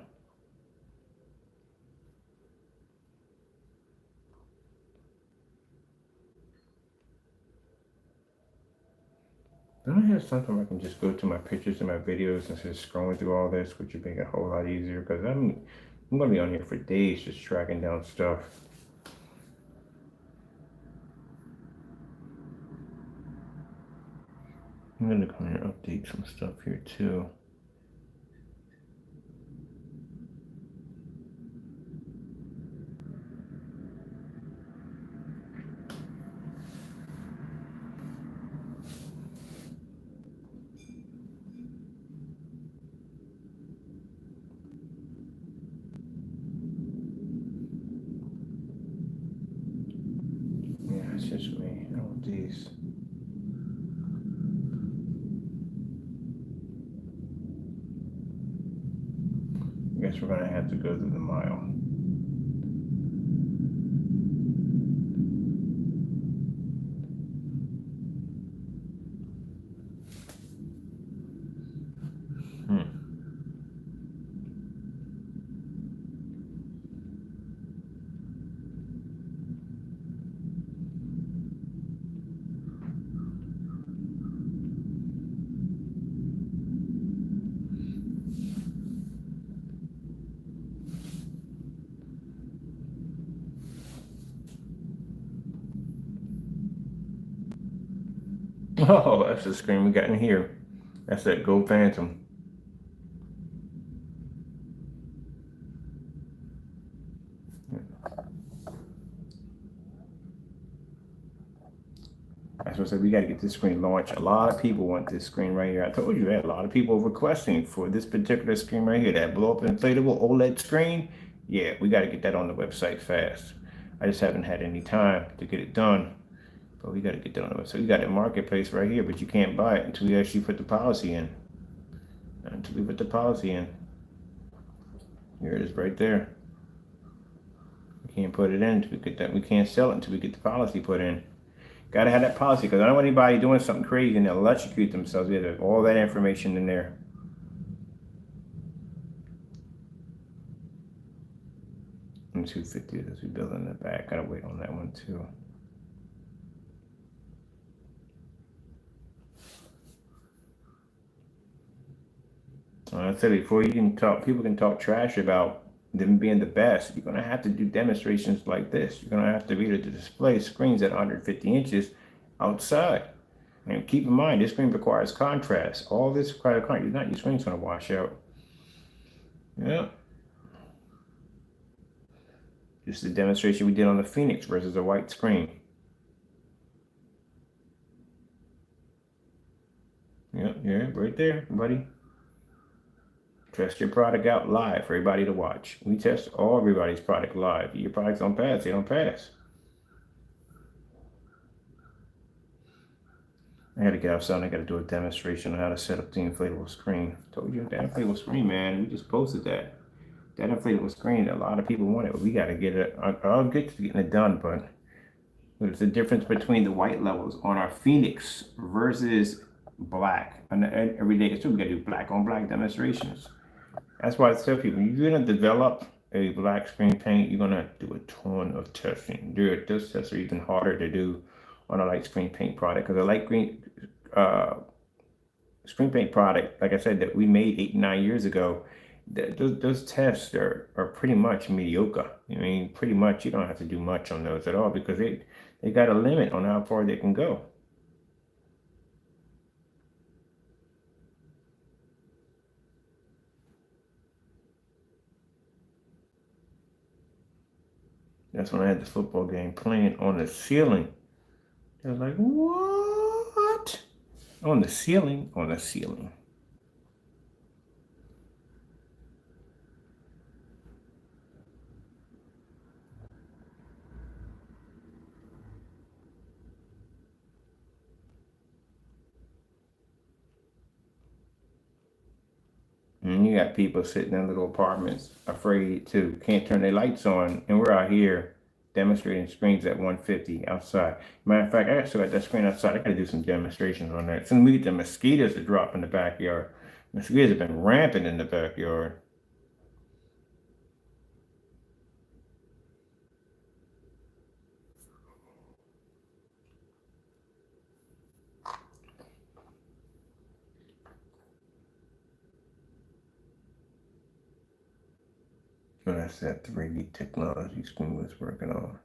Don't I have something where I can just go to my pictures and my videos instead of scrolling through all this, which would make it a whole lot easier? Because I'm gonna be on here for days just tracking down stuff. I'm gonna come here and update some stuff here too. Yeah, it's just me. I want these. I guess we're gonna have to go through the mile. Oh, that's the screen we got in here. That's that Gold Phantom. That's what I said. We got to get this screen launched. A lot of people want this screen right here. I told you that. A lot of people requesting for this particular screen right here, that blow up inflatable OLED screen. Yeah, we got to get that on the website fast. I just haven't had any time to get it done. But we got to get that on the website. We got a marketplace right here, but you can't buy it until we actually put the policy in. Until we put the policy in. Here it is right there. We can't put it in until we get that. We can't sell it until we get the policy put in. Gotta have that policy because I don't want anybody doing something crazy and they'll electrocute themselves. We have all that information in there. And 250 as we build in the back. Gotta wait on that one too. I said before, you can talk. People can talk trash about them being the best. You're gonna have to do demonstrations like this. You're gonna have to be able to display screens at 150 inches outside. And keep in mind, this screen requires contrast. All this requires contrast. Not your screen's gonna wash out. Yeah. Just the demonstration we did on the Phoenix versus a white screen. Yeah, yeah, right there, buddy. Test your product out live for everybody to watch. We test all everybody's product live. Your products don't pass, they don't pass. I had to get outside and I got to do a demonstration on how to set up the inflatable screen. Told you that inflatable screen, man. We just posted that. That inflatable screen, a lot of people want it. We got to get it. I'll get to getting it done, but there's the difference between the white levels on our Phoenix versus black. And every day, too, we got to do black on black demonstrations. That's why I tell people, you're gonna develop a black screen paint, you're gonna do a ton of testing. Those tests are even harder to do on a light screen paint product because a light green uh, screen paint product, like I said, that we made 8 9 years ago, those tests are pretty much mediocre. I mean, pretty much you don't have to do much on those at all because they got a limit on how far they can go. That's when I had the football game playing on the ceiling. They're like, what? On the ceiling, on the ceiling. And you got people sitting in little apartments afraid to can't turn their lights on, and we're out here demonstrating screens at 150 outside. Matter of fact, I still got that screen outside. I got to do some demonstrations on that. Soon we get the mosquitoes to drop in the backyard. Mosquitoes have been rampant in the backyard. So that's that 3D technology screen was working on.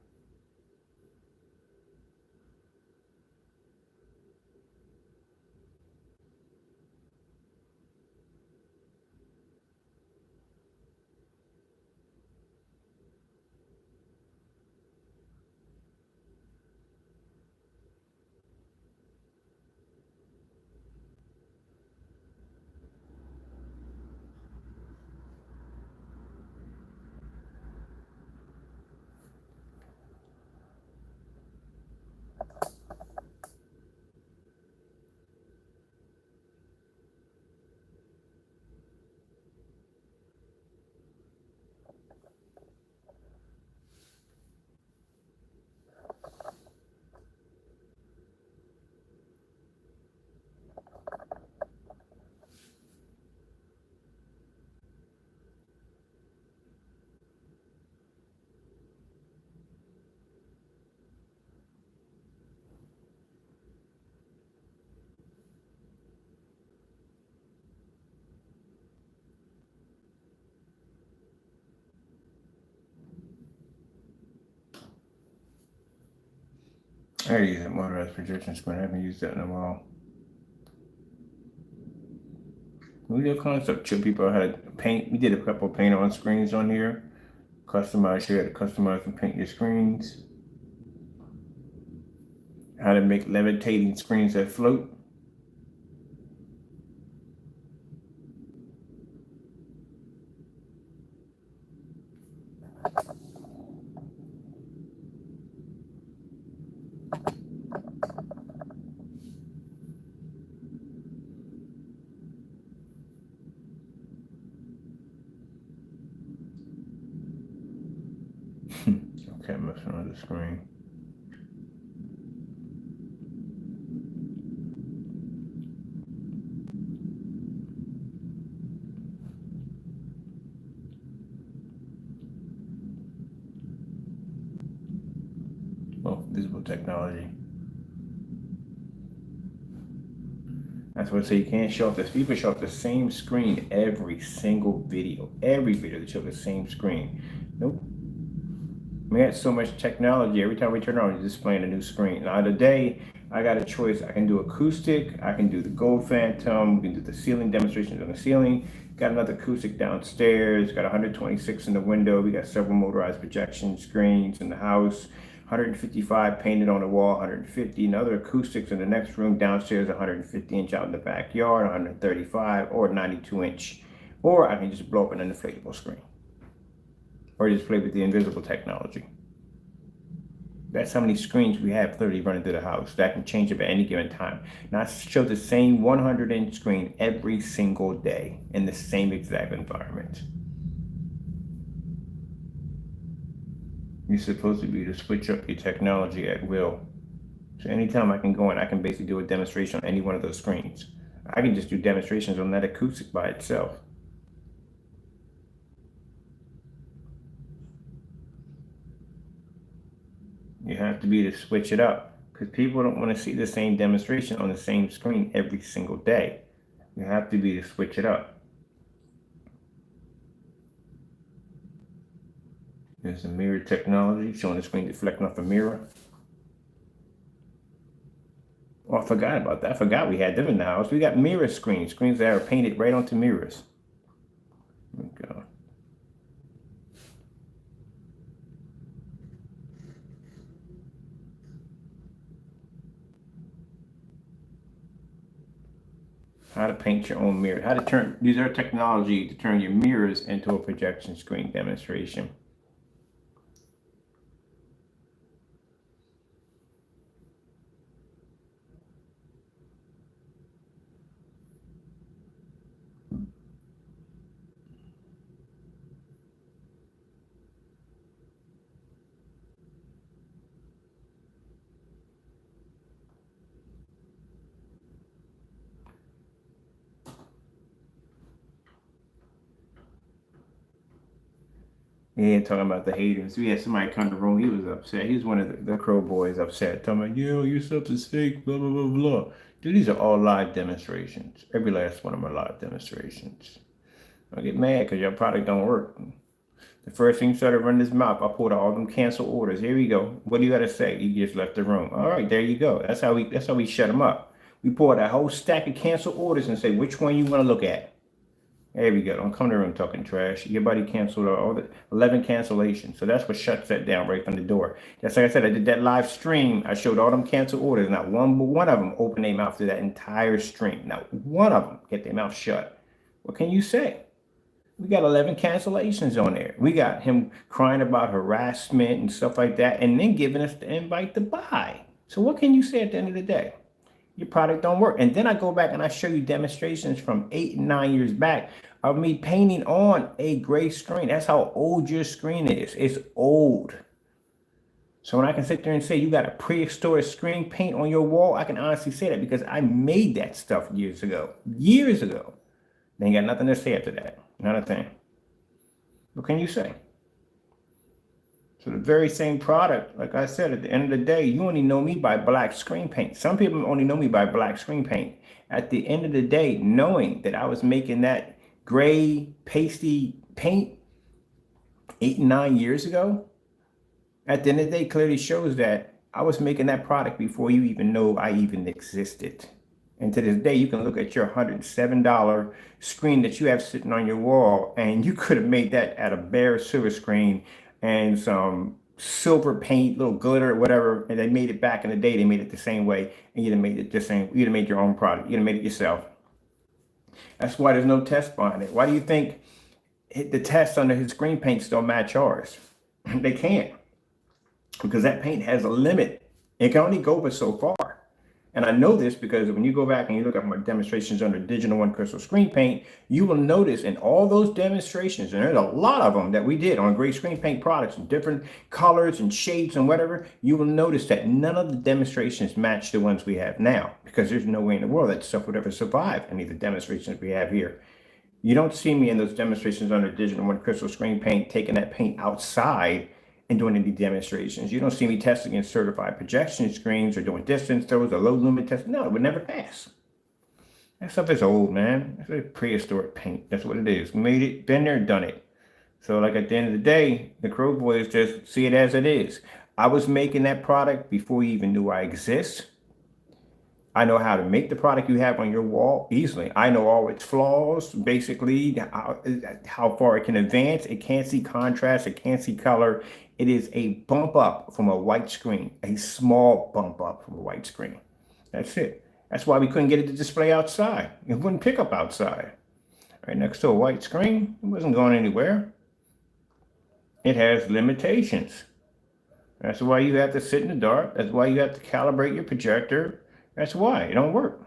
I gotta use that motorized projection screen. I haven't used that in a while. We did kind of stuff. Show people how to paint. We did a couple of paint on screens on here. Customize. You had to customize and paint your screens. How to make levitating screens that float. Okay, messing on the screen. Oh, visible technology. That's what I say. You can't show up this. People show up the same screen every single video. Every video they show the same screen. Nope. We had so much technology. Every time we turn on, it's displaying a new screen. Now today, I got a choice. I can do acoustic. I can do the gold phantom. We can do the ceiling demonstrations on the ceiling. Got another acoustic downstairs. Got 126 in the window. We got several motorized projection screens in the house. 155 painted on the wall, 150. Another acoustics in the next room downstairs, 150 inch out in the backyard, 135 or 92 inch. Or I can just blow up an inflatable screen. Or just play with the invisible technology. That's how many screens we have literally running through the house. That can change up at any given time. Now I show the same 100-inch screen every single day in the same exact environment. You're supposed to be able to switch up your technology at will. So anytime I can go in, I can basically do a demonstration on any one of those screens. I can just do demonstrations on that acoustic by itself. You have to be able to switch it up because people don't want to see the same demonstration on the same screen every single day. You have to be able to switch it up. There's the mirror technology showing the screen deflecting off a mirror. Oh, I forgot about that. I forgot we had them in the house. We got mirror screens, screens that are painted right onto mirrors. There we go. How to paint your own mirror. How to turn, use our technology to turn your mirrors into a projection screen demonstration. Yeah, talking about the haters. We had somebody come to the room. He was upset. He was one of the Crow boys upset. Talking about, yo, your stuff is fake, blah, blah, blah, blah. Dude, these are all live demonstrations. Every last one of them are live demonstrations. I get mad because your product don't work. The first thing he started running his mouth, I pulled out all them cancel orders. Here we go. What do you got to say? He just left the room. All right, there you go. That's how we shut him up. We pulled a whole stack of cancel orders and say, which one you want to look at? There we go. Don't come to the room talking trash. Your buddy canceled all the 11 cancellations. So that's what shuts that down right from the door. Just like I said, I did that live stream. I showed all them cancel orders. Not one of them opened their mouth through that entire stream. Not one of them get their mouth shut. What can you say? We got 11 cancellations on there. We got him crying about harassment and stuff like that, and then giving us the invite to buy. So what can you say at the end of the day? Your product don't work. And then I go back and I show you demonstrations from 8 and 9 years back of me painting on a gray screen. That's how old your screen is. It's old. So when I can sit there and say you got a prehistoric screen paint on your wall, I can honestly say that because I made that stuff years ago. Years ago. They ain't got nothing to say after that. Not a thing. What can you say? So the very same product, like I said, at the end of the day, you only know me by black screen paint. Some people only know me by black screen paint. At the end of the day, knowing that I was making that gray pasty paint 8 and 9 years ago, at the end of the day, clearly shows that I was making that product before you even know I even existed. And to this day, you can look at your $107 screen that you have sitting on your wall, and you could have made that out of bare silver screen and some silver paint, little glitter, whatever. And they made it back in the day. They made it the same way, and you'd have made it the same. You'd have made your own product. You'd have made it yourself. That's why there's no test behind it. Why do you think the tests under his screen paints don't match ours? They can't, because that paint has a limit. It can only go but so far. And I know this because when you go back and you look at my demonstrations under Digital One Crystal Screen Paint, you will notice in all those demonstrations, and there's a lot of them that we did on great screen paint products in different colors and shades and whatever, you will notice that none of the demonstrations match the ones we have now, because there's no way in the world that stuff would ever survive any of the demonstrations we have here. You don't see me in those demonstrations under Digital One Crystal Screen Paint taking that paint outside and doing any demonstrations. You don't see me testing against certified projection screens or doing distance throws or low lumen tests. No, it would never pass. That stuff is old, man. It's a prehistoric paint. That's what it is. Made it, been there, done it. So like at the end of the day, the Crow Boys just see it as it is. I was making that product before you even knew I exist. I know how to make the product you have on your wall easily. I know all its flaws, basically, how far it can advance. It can't see contrast. It can't see color. It is a bump up from a white screen, a small bump up from a white screen. That's it. That's why we couldn't get it to display outside. It wouldn't pick up outside. Right next to a white screen, it wasn't going anywhere. It has limitations. That's why you have to sit in the dark. That's why you have to calibrate your projector. That's why it don't work.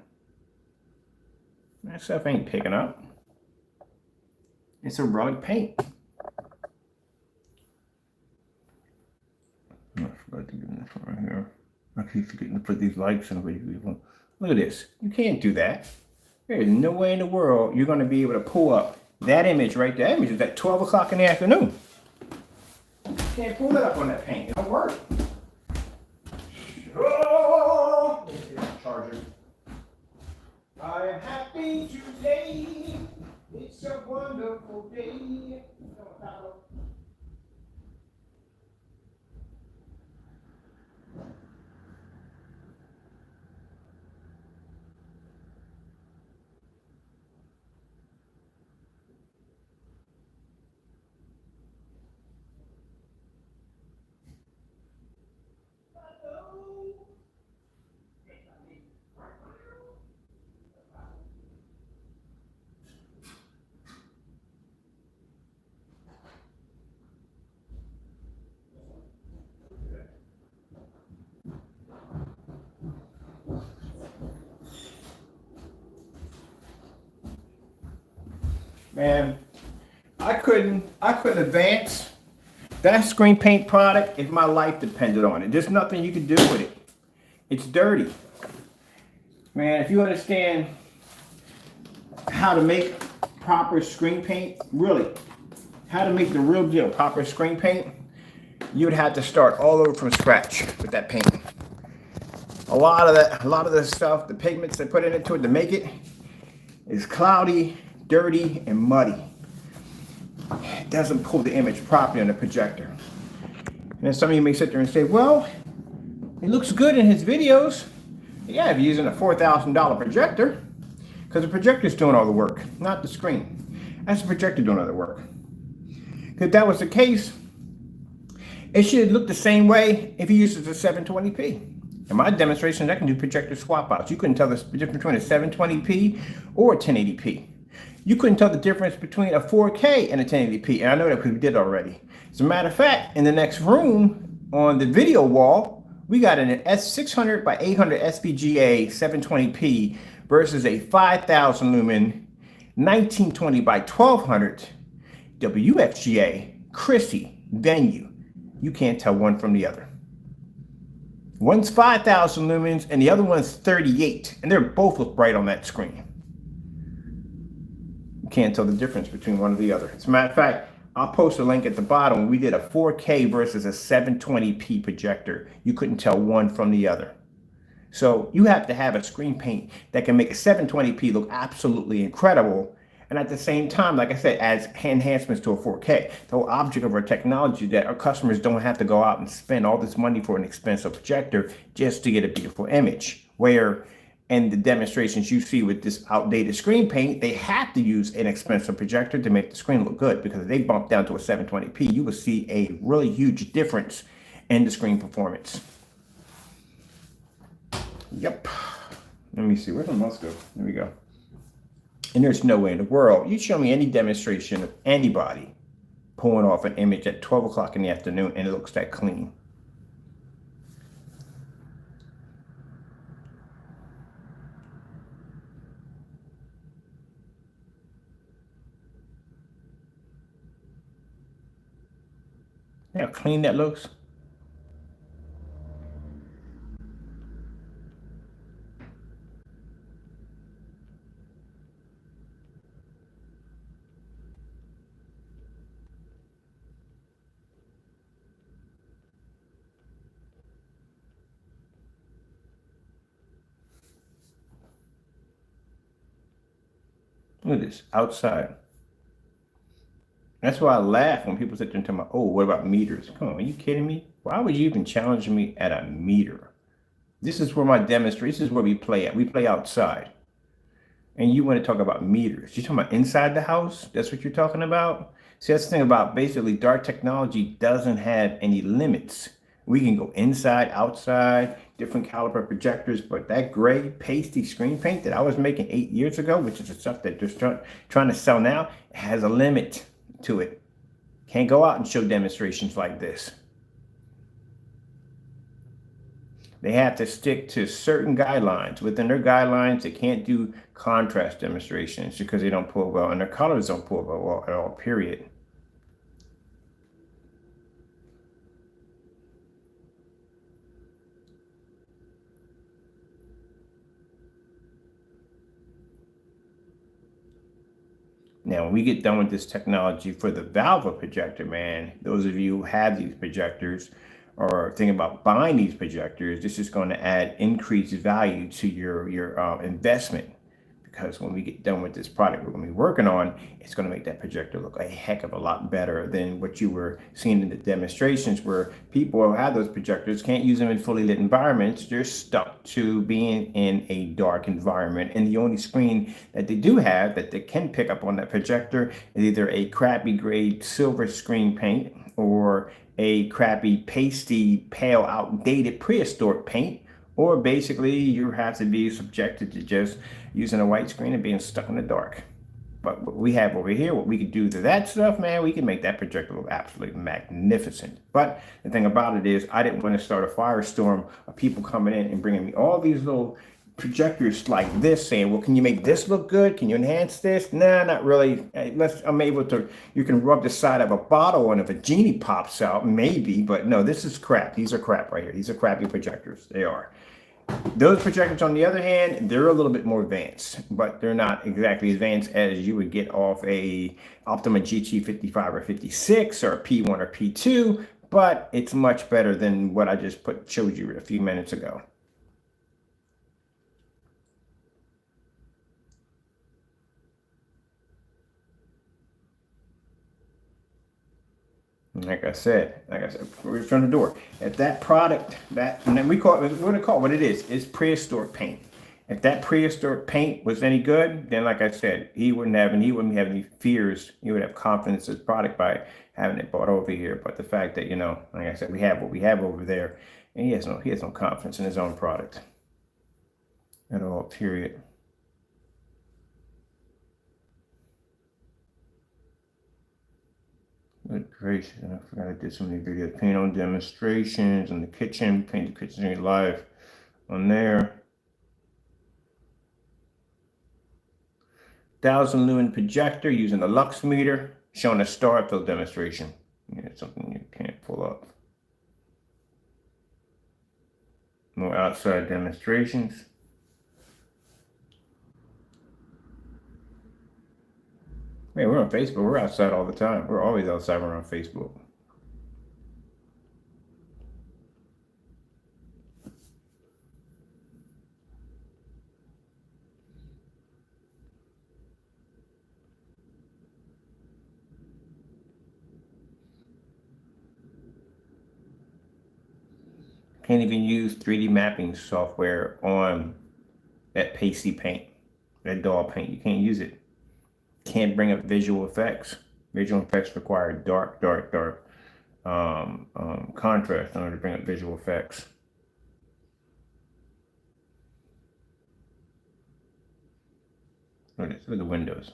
That stuff ain't picking up. It's a rug paint. I forgot to get this one right here. I keep forgetting to put these lights in for you people. Look at this. You can't do that. There's no way in the world you're going to be able to pull up that image right there. That image is at 12 o'clock in the afternoon. You can't pull that up on that paint. It don't work. Oh, charger. I am happy today. It's a wonderful day. Man, I couldn't advance that screen paint product if my life depended on it. There's nothing you can do with it. It's dirty. Man, if you understand how to make proper screen paint, really, how to make the real deal proper screen paint, you'd have to start all over from scratch with that paint. A lot of the stuff, the pigments they put into it to make it is cloudy, dirty, and muddy. It doesn't pull the image properly on the projector. And then some of you may sit there and say, well, it looks good in his videos. Yeah, if you're using a $4,000 projector, because the projector's doing all the work, not the screen. That's the projector doing all the work. If that was the case, it should look the same way if you used it as a 720p. In my demonstrations, I can do projector swap outs. You couldn't tell the difference between a 720p or a 1080p. You couldn't tell the difference between a 4K and a 1080p. And I know that we did already. As a matter of fact, in the next room on the video wall, we got an S600 by 800 SVGA 720p versus a 5,000 lumen 1920 by 1200 WFGA Chrissy venue. You can't tell one from the other. One's 5,000 lumens and the other one's 38, and they're both look bright on that screen. You can't tell the difference between one or the other. As a matter of fact, I'll post a link at the bottom. We did a 4K versus a 720p projector. You couldn't tell one from the other. So you have to have a screen paint that can make a 720p look absolutely incredible And at the same time, like I said, as enhancements to a 4K, the whole object of our technology that our customers don't have to go out and spend all this money for an expensive projector just to get a beautiful image. Where in the demonstrations you see with this outdated screen paint, they have to use an expensive projector to make the screen look good, because if they bump down to a 720p, you will see a really huge difference in the screen performance. Yep. Let me see. Where's the mouse go? There we go. And there's no way in the world you show me any demonstration of anybody pulling off an image at 12 o'clock in the afternoon and it looks that clean. See how clean that looks? Look at this, outside. That's why I laugh when people sit there and tell me, oh, what about meters? Come on, are you kidding me? Why would you even challenge me at a meter? This is where my demonstration, this is where we play at. We play outside. And you want to talk about meters. You're talking about inside the house? That's what you're talking about? See, that's the thing about basically dark technology doesn't have any limits. We can go inside, outside, different caliber projectors, but that gray pasty screen paint that I was making 8 years ago, which is the stuff that they're trying to sell now, has a limit to it. Can't go out and show demonstrations like this. They have to stick to certain guidelines. Within their guidelines, they can't do contrast demonstrations because they don't pull well, and their colors don't pull well at all, period. Now, when we get done with this technology for the Valve projector, man, those of you who have these projectors or thinking about buying these projectors, this is going to add increased value to your investment. Because when we get done with this product we're going to be working on, it's going to make that projector look a heck of a lot better than what you were seeing in the demonstrations, where people who have those projectors can't use them in fully lit environments. They're stuck to being in a dark environment. And the only screen that they do have that they can pick up on that projector is either a crappy grade silver screen paint or a crappy pasty, pale, outdated prehistoric paint, or basically you have to be subjected to just using a white screen and being stuck in the dark. But what we have over here, what we can do to that stuff, man, we can make that projector look absolutely magnificent. But the thing about it is, I didn't want to start a firestorm of people coming in and bringing me all these little projectors like this, saying, well, can you make this look good? Can you enhance this? Nah, not really. Unless I'm able to, you can rub the side of a bottle and if a genie pops out, maybe, but no, this is crap. These are crap right here. These are crappy projectors. They are. Those projectors, on the other hand, they're a little bit more advanced, but they're not exactly as advanced as you would get off a Optima GT55 or 56 or a P1 or P2, but it's much better than what I just showed you a few minutes ago. Like I said, we're from the door. If that product, and then we call it, we're going to call it what it is. It's prehistoric paint. If that prehistoric paint was any good, then like I said, he wouldn't have any fears. He would have confidence in his product by having it bought over here. But the fact that, like I said, we have what we have over there, and he has no confidence in his own product at all, period. Good gracious, I forgot I did so many videos. Paint on demonstrations in the kitchen, paint the kitchen live on there. 1,000 lumen projector using the lux meter, showing a star fill demonstration. Yeah, something you can't pull up. More outside demonstrations. Man, we're on Facebook. We're outside all the time. We're always outside. We're on Facebook. Can't even use 3D mapping software on that pasty paint, that dull paint. You can't use it. Can't bring up visual effects. Visual effects require dark, dark, dark contrast in order to bring up visual effects. Look at the windows.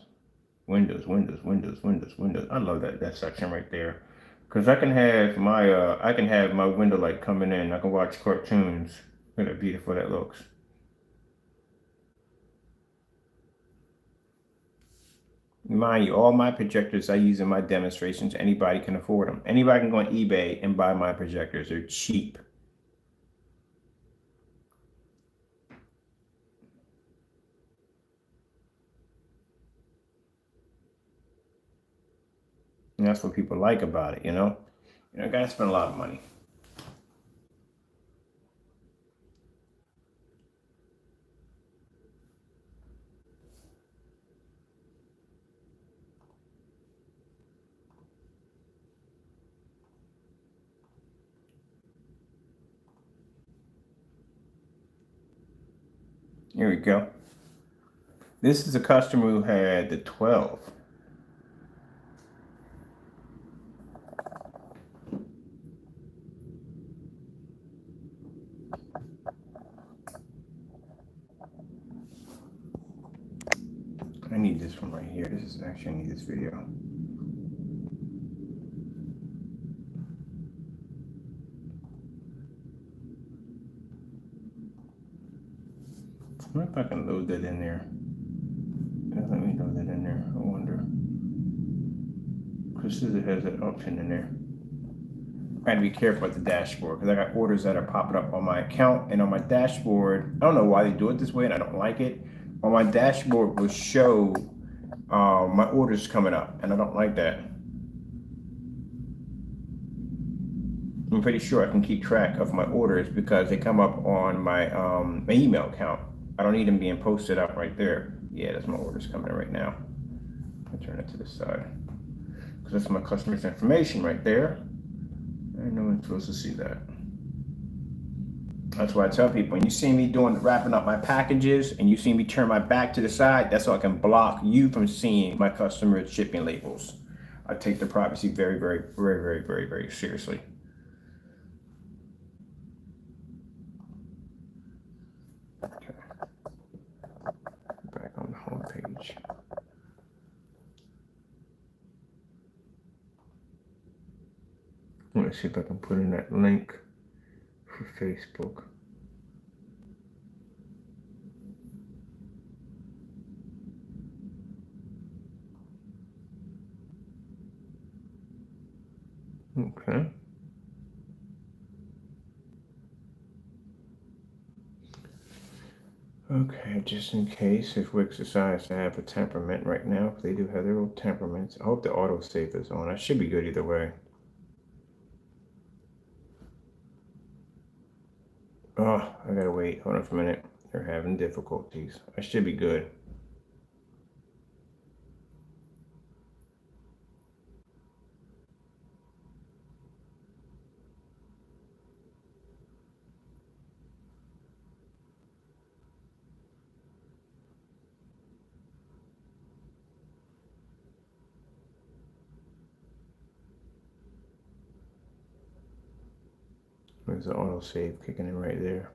Windows, windows, windows, windows, windows. I love that section right there. Cause I can have my window light coming in. I can watch cartoons. Look at how beautiful that looks. Mind you, all my projectors I use in my demonstrations, anybody can afford them. Anybody can go on eBay and buy my projectors. They're cheap. And that's what people like about it, you know? You know, gotta spend a lot of money. Here we go. This is a customer who had the 12. I need this one right here. This is actually, I need this video. I wonder if I can load that in there. Let me load that in there. I wonder. Because it has that option in there. I got to be careful with the dashboard because I got orders that are popping up on my account and on my dashboard. I don't know why they do it this way and I don't like it. On my dashboard will show my orders coming up and I don't like that. I'm pretty sure I can keep track of my orders because they come up on my my email account. I don't need them being posted up right there. Yeah, that's my orders coming in right now. I'll turn it to the side because that's my customer's information right there. And no one's supposed to see that. That's why I tell people, when you see me wrapping up my packages and you see me turn my back to the side, that's so I can block you from seeing my customers' shipping labels. I take the privacy very, very, very, very, very, very seriously. Okay. Back on the home page. Let's see if I can put in that link for Facebook. Okay. Okay, just in case if Wix decides to have a temperament right now, because they do have their own temperaments. I hope the autosave is on. I should be good either way. Oh, I gotta wait. Hold on for a minute. They're having difficulties. I should be good. There's the autosave kicking in right there.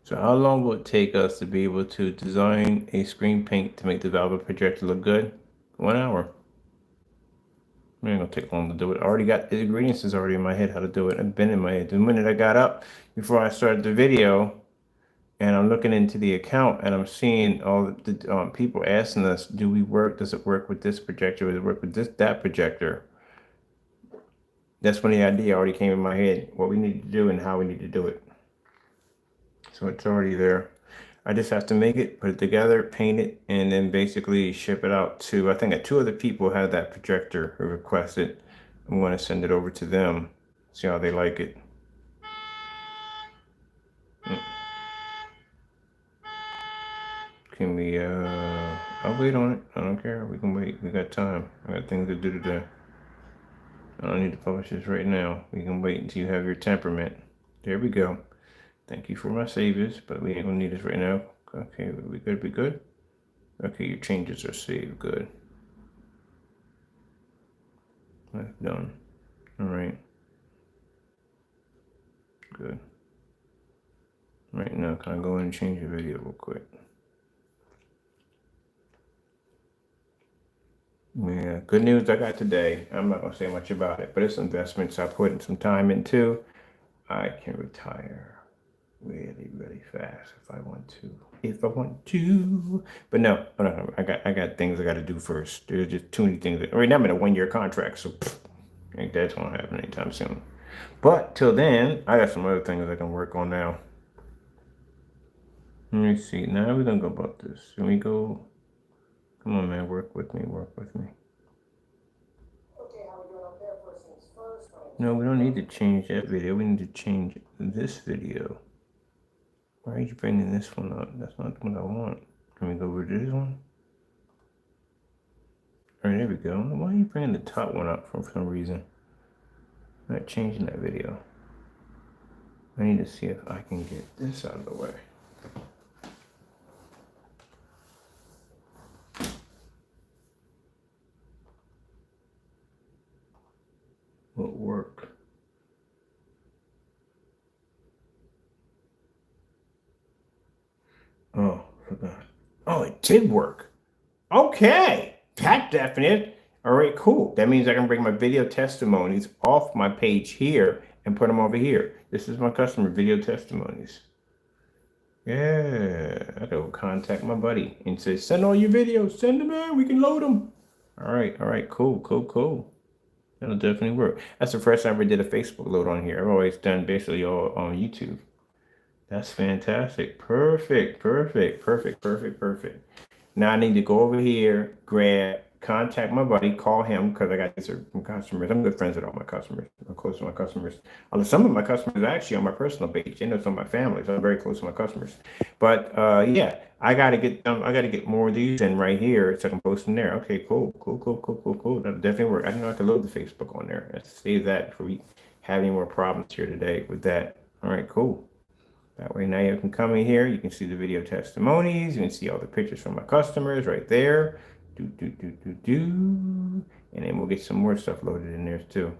So how long will it take us to be able to design a screen paint to make the Velvet projector look good? 1 hour. It ain't gonna take long to do it. I already got the ingredients is already in my head how to do it. I've been in my head. The minute I got up before I started the video and I'm looking into the account and I'm seeing all the people asking us, do we work? Does it work with this projector? Does it work with that projector? That's when the idea already came in my head, what we need to do and how we need to do it. So it's already there. I just have to make it, put it together, paint it, and then basically ship it out to, I think 2 other people have that projector who requested. I'm going to send it over to them, see how they like it. Okay, I'll wait on it. I don't care. We can wait. We got time. I got things to do today. I don't need to publish this right now. We can wait until you have your temperament. There we go. Thank you for my saviors, but we ain't gonna need this right now. Okay, we good? We good? Okay, your changes are saved. Good. That's done. All right. Good. Right now, can I go in and change the video real quick? Yeah, good news I got today. I'm not gonna say much about it, but it's investments I put in some time into. I can retire really, really fast if I want to. If I want to. But no, I got things I got to do first. There's just too many things. Right now I'm in a 1 year contract, so ain't that's gonna happen anytime soon. But till then, I got some other things I can work on now. Let me see. Now we're gonna go about this. Can we go? Come on, man. Work with me. Work with me. No, we don't need to change that video. We need to change this video. Why are you bringing this one up? That's not what I want. Can we go over to this one? All right, there we go. Why are you bringing the top one up for some reason? I'm not changing that video. I need to see if I can get this out of the way. Will it work? Oh, forgot. Oh, it did work. Okay, that definite. All right, cool. That means I can bring my video testimonies off my page here and put them over here. This is my customer video testimonies. Yeah, I go contact my buddy and say, send all your videos, send them in, we can load them. All right, cool, cool, cool. That'll definitely work. That's the first time I ever did a Facebook load on here. I've always done basically all on YouTube. That's fantastic. Perfect, perfect, perfect, perfect, perfect. Now I need to go over here, contact my buddy, call him because I got these from customers. I'm good friends with all my customers. I'm close to my customers. Although some of my customers are actually on my personal page. They know some of my family, so I'm very close to my customers. But yeah, I gotta get more of these in right here so I can post them there. Okay, cool, cool, cool, cool, cool, cool. That'll definitely work. I didn't know I could load the Facebook on there. Let's save that before we have any more problems here today with that. All right, cool. That way now you can come in here, you can see the video testimonies, you can see all the pictures from my customers right there. And then we'll get some more stuff loaded in there too.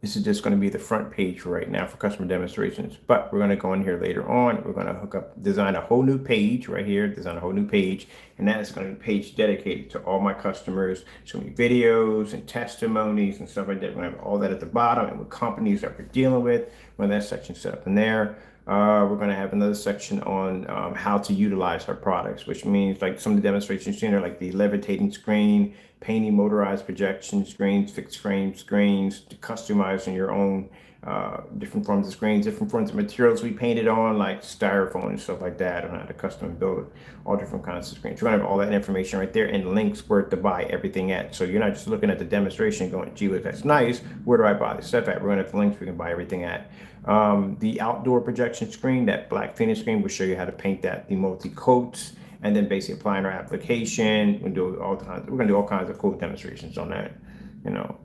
This is just going to be the front page for right now for customer demonstrations, but we're going to go in here later on. We're going to design a whole new page right here, and that is going to be a page dedicated to all my customers. It's going to be videos and testimonies and stuff like that. We're going to have all that at the bottom and with companies that we're dealing with. When that section set up in there, we're going to have another section on how to utilize our products, which means like some of the demonstrations in there, like the levitating screen, painting motorized projection screens, fixed frame screens, to customizing your own different forms of screens, different forms of materials we painted on, like styrofoam and stuff like that, and how to custom build it, all different kinds of screens. We're gonna have all that information right there and links where to buy everything at. So you're not just looking at the demonstration going, gee, that's nice. Where do I buy this stuff at? We're gonna have the links we can buy everything at. The outdoor projection screen, that black finish screen, will show you how to paint that, the multi-coats, and then basically applying our application. We're gonna do all kinds of cool demonstrations on that, you know,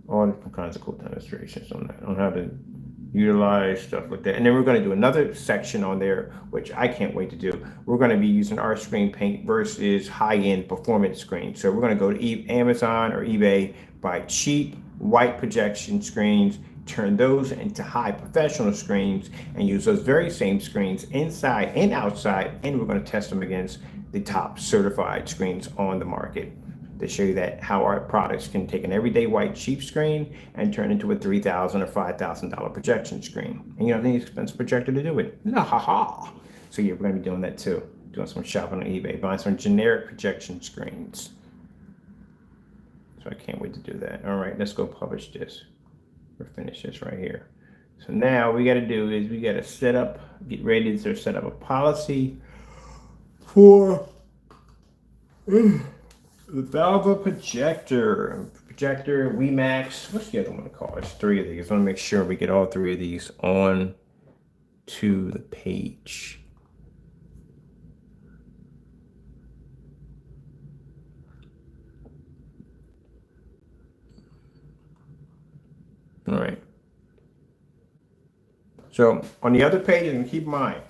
all different kinds of cool demonstrations on that, on how to utilize stuff like that. And then we're going to do another section on there, which I can't wait to do. We're going to be using our screen paint versus high-end performance screens. So we're going to go to Amazon or eBay, buy cheap white projection screens, turn those into high professional screens, and use those very same screens inside and outside. And we're going to test them against the top certified screens on the market, to show you that how our products can take an everyday white cheap screen and turn into a $3,000 or $5,000 projection screen. And you don't need an expensive projector to do it. La ha ha. So yeah, we're gonna be doing that too. Doing some shopping on eBay, buying some generic projection screens. So I can't wait to do that. All right, let's go publish this. We'll finish this right here. So now we gotta do is we gotta get ready to set up a policy for the Valva projector, WeMax. What's the other one called? It's three of these. I want to make sure we get all three of these on to the page. All right. So on the other page, and keep in mind,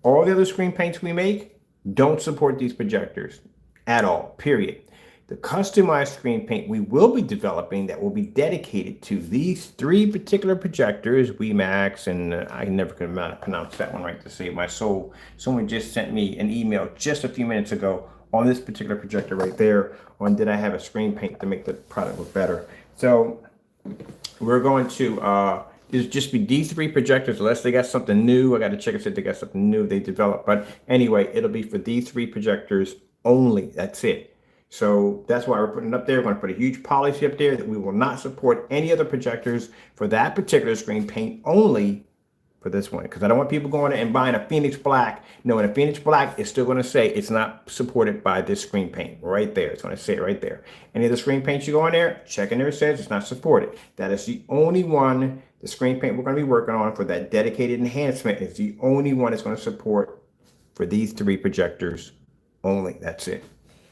all the other screen paints we make don't support these projectors at all, period. The customized screen paint we will be developing that will be dedicated to these three particular projectors, WeMax, and I never could pronounce that one right to save my soul. Someone just sent me an email just a few minutes ago on this particular projector right there on did I have a screen paint to make the product look better. So we're going to just be these three projectors unless they got something new. I got to check and see if they got something new they developed. But anyway, it'll be for these three projectors only. That's it. So that's why we're putting it up there. We're going to put a huge policy up there that we will not support any other projectors for that particular screen paint only for this one, because I don't want people going and buying a Phoenix Black knowing a Phoenix Black is still going to say it's not supported by this screen paint right there. It's going to say it right there. Any of the screen paints you go in there, check in there, it says it's not supported. That is the only one, the screen paint we're going to be working on for that dedicated enhancement is the only one that's going to support for these three projectors only. That's it.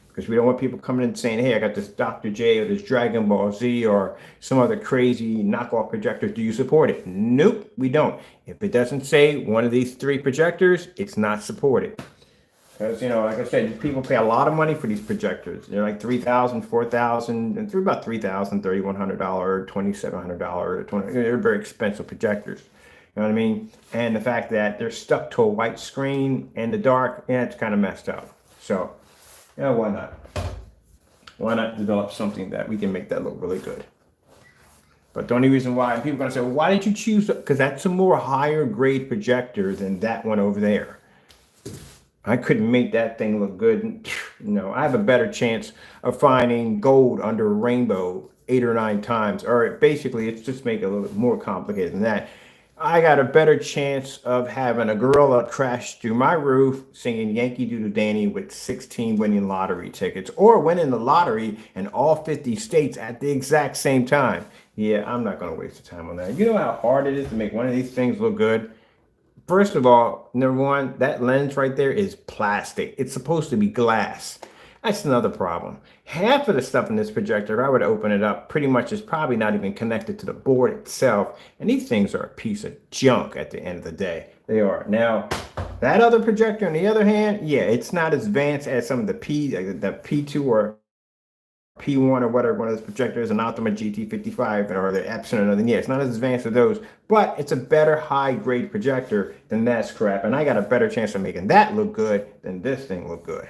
Because we don't want people coming in saying, hey, I got this Dr. J or this Dragon Ball Z or some other crazy knockoff projectors. Do you support it? Nope, we don't. If it doesn't say one of these three projectors, it's not supported. Because, you know, like I said, people pay a lot of money for these projectors. They're like $3,000, $4,000, and through about $3,000, $3,100, $2,700, $20. They're very expensive projectors. You know what I mean? And the fact that they're stuck to a white screen and the dark, yeah, it's kind of messed up. So, yeah, why not? Why not develop something that we can make that look really good? But the only reason why, and people are going to say, well, why did you choose? Because that's a more higher grade projector than that one over there. I couldn't make that thing look good. You know, I have a better chance of finding gold under a rainbow 8 or 9 times. Or basically, it's just make it a little bit more complicated than that. I got a better chance of having a gorilla crash through my roof singing Yankee Doodle Danny with 16 winning lottery tickets, or winning the lottery in all 50 states at the exact same time. Yeah, I'm not going to waste the time on that. You know how hard it is to make one of these things look good? First of all, number one, that lens right there is plastic. It's supposed to be glass. That's another problem. Half of the stuff in this projector, if I were to open it up, pretty much is probably not even connected to the board itself. And these things are a piece of junk at the end of the day. They are. Now, that other projector, on the other hand, yeah, it's not as advanced as some of the P2 or P1 or whatever one of those projectors, an Optima GT55 or the Epson or anything. Yeah, it's not as advanced as those, but it's a better high grade projector than that crap. And I got a better chance of making that look good than this thing look good.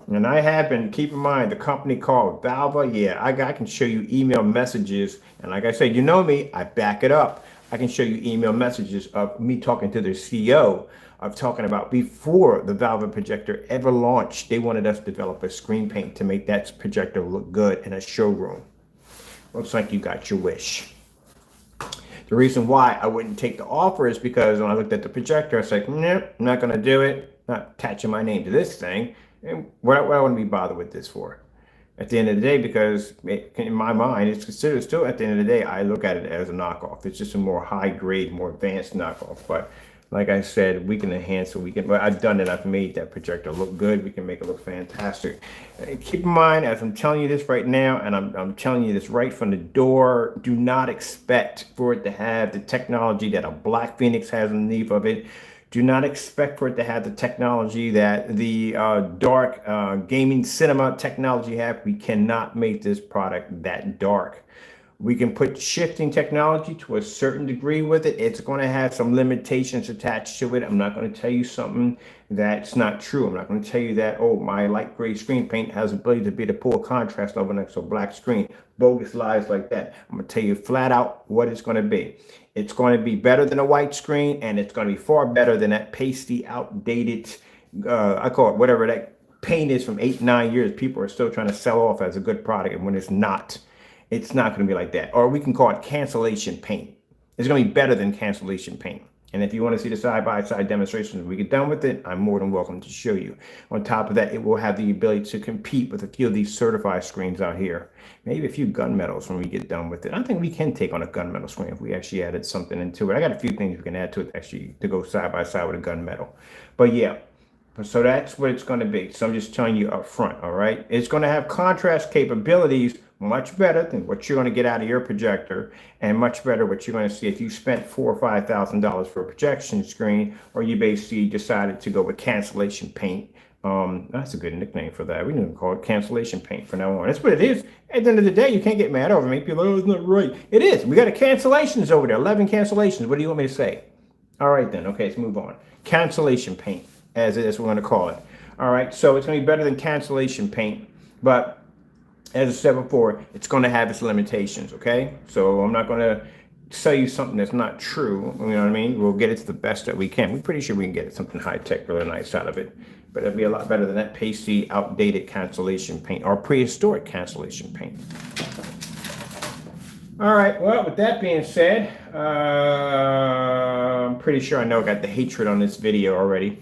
And I have been, keep in mind, the company called Valva. Yeah, I can show you email messages. And like I said, you know me, I back it up. I can show you email messages of me talking to their CEO of talking about before the Valva projector ever launched, they wanted us to develop a screen paint to make that projector look good in a showroom. Looks like you got your wish. The reason why I wouldn't take the offer is because when I looked at the projector, I was like, nope, I'm not going to do it. Not attaching my name to this thing. And what I want to be bothered with this for? At the end of the day, because in my mind, it's considered still at the end of the day, I look at it as a knockoff. It's just a more high grade, more advanced knockoff. But like I said, we can enhance it. But I've done it. I've made that projector look good. We can make it look fantastic. Keep in mind, as I'm telling you this right now, and I'm telling you this right from the door, do not expect for it to have the technology that a Black Phoenix has underneath of it. Do not expect for it to have the technology that the dark gaming cinema technology have. We cannot make this product that dark. We can put shifting technology to a certain degree with it. It's going to have some limitations attached to it. I'm not going to tell you something that's not true. I'm not going to tell you that, oh, my light gray screen paint has the ability to be to pull contrast over next to a black screen. Bogus lies like that. I'm going to tell you flat out what it's going to be. It's going to be better than a white screen, and it's going to be far better than that pasty, outdated, I call it whatever that paint is from 8, 9 years. People are still trying to sell off as a good product, and when it's not going to be like that. Or we can call it cancellation paint. It's going to be better than cancellation paint. And if you want to see the side-by-side demonstrations when we get done with it, I'm more than welcome to show you. On top of that, it will have the ability to compete with a few of these certified screens out here. Maybe a few gunmetals when we get done with it. I think we can take on a gunmetal screen if we actually added something into it. I got a few things we can add to it actually to go side-by-side with a gunmetal. But yeah, so that's what it's going to be. So I'm just telling you up front, all right? It's going to have contrast capabilities, much better than what you're going to get out of your projector, and much better what you're going to see if you spent $4,000 or $5,000 for a projection screen, or you basically decided to go with cancellation paint. That's a good nickname for that. We need to call it cancellation paint from now on. That's what it is. At the end of the day, you can't get mad over me. People, oh, it's not right. It is. We got a cancellations over there. 11 cancellations. What do you want me to say? All right, then. Okay, let's move on. Cancellation paint, as we're going to call it. All right, so it's going to be better than cancellation paint, but as I said before, it's going to have its limitations, okay? So I'm not going to sell you something that's not true, you know what I mean? We'll get it to the best that we can. We're pretty sure we can get something high-tech, really nice out of it, but it'll be a lot better than that pasty, outdated cancellation paint or prehistoric cancellation paint. All right, well, with that being said, I'm pretty sure I know I got the hatred on this video already.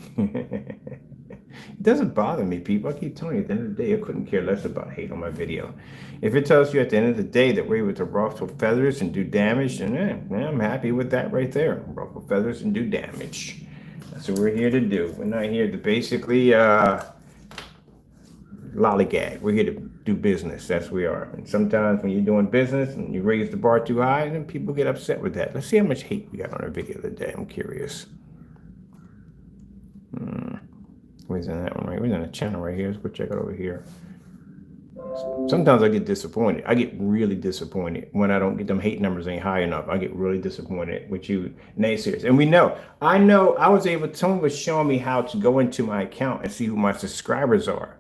It doesn't bother me, people. I keep telling you, at the end of the day, I couldn't care less about hate on my video. If it tells you at the end of the day that we're able to ruffle feathers and do damage, then I'm happy with that right there. Ruffle feathers and do damage. That's what we're here to do. We're not here to basically lollygag. We're here to do business. That's what we are. And sometimes when you're doing business and you raise the bar too high, then people get upset with that. Let's see how much hate we got on our video today. I'm curious. Where's in that one right? We're in a channel right here. Let's go check it over here. Sometimes I get disappointed. I get really disappointed when I don't get them hate numbers ain't high enough. I get really disappointed with you naysayers. And I know I was able, someone was showing me how to go into my account and see who my subscribers are.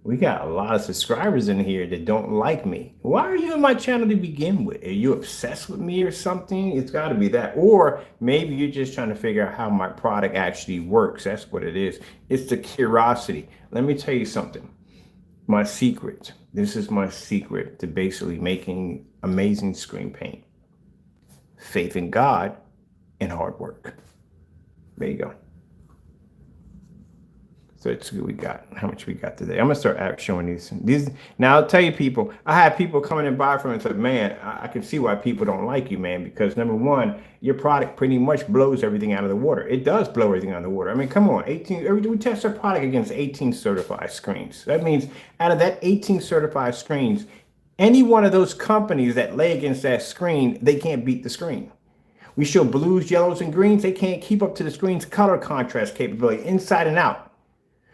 We got a lot of subscribers in here that don't like me. Why are you in my channel to begin with? Are you obsessed with me or something? It's got to be that. Or maybe you're just trying to figure out how my product actually works. That's what it is. It's the curiosity. Let me tell you something. My secret. This is my secret to basically making amazing screen paint. Faith in God and hard work. There you go. So let's see what we got, how much we got today. I'm gonna start showing these. Now I'll tell you, people, I have people coming and buy from me and say, man, I can see why people don't like you, man, because number one, your product pretty much blows everything out of the water. It does blow everything out of the water. I mean, come on, we test our product against 18 certified screens. That means out of that 18 certified screens, any one of those companies that lay against that screen, they can't beat the screen. We show blues, yellows, and greens. They can't keep up to the screen's color contrast capability inside and out.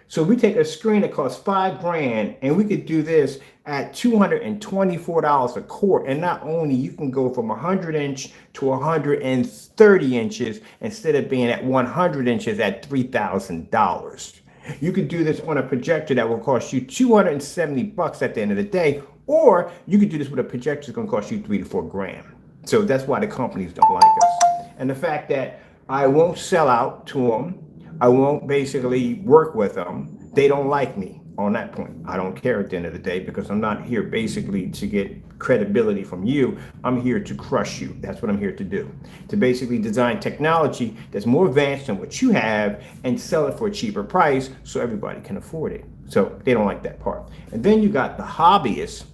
So we take a screen that costs $5,000 and we could do this at $224 a quart. And not only you can go from 100 inch to 130 inches instead of being at 100 inches at $3,000. You could do this on a projector that will cost you $270 at the end of the day, or you could do this with a projector that's going to cost you $3 to $4 grand. So that's why the companies don't like us. And the fact that I won't sell out to them, I won't basically work with them. They don't like me on that point. I don't care at the end of the day because I'm not here basically to get credibility from you. I'm here to crush you. That's what I'm here to do. To basically design technology that's more advanced than what you have and sell it for a cheaper price so everybody can afford it. So they don't like that part. And then you got the hobbyists,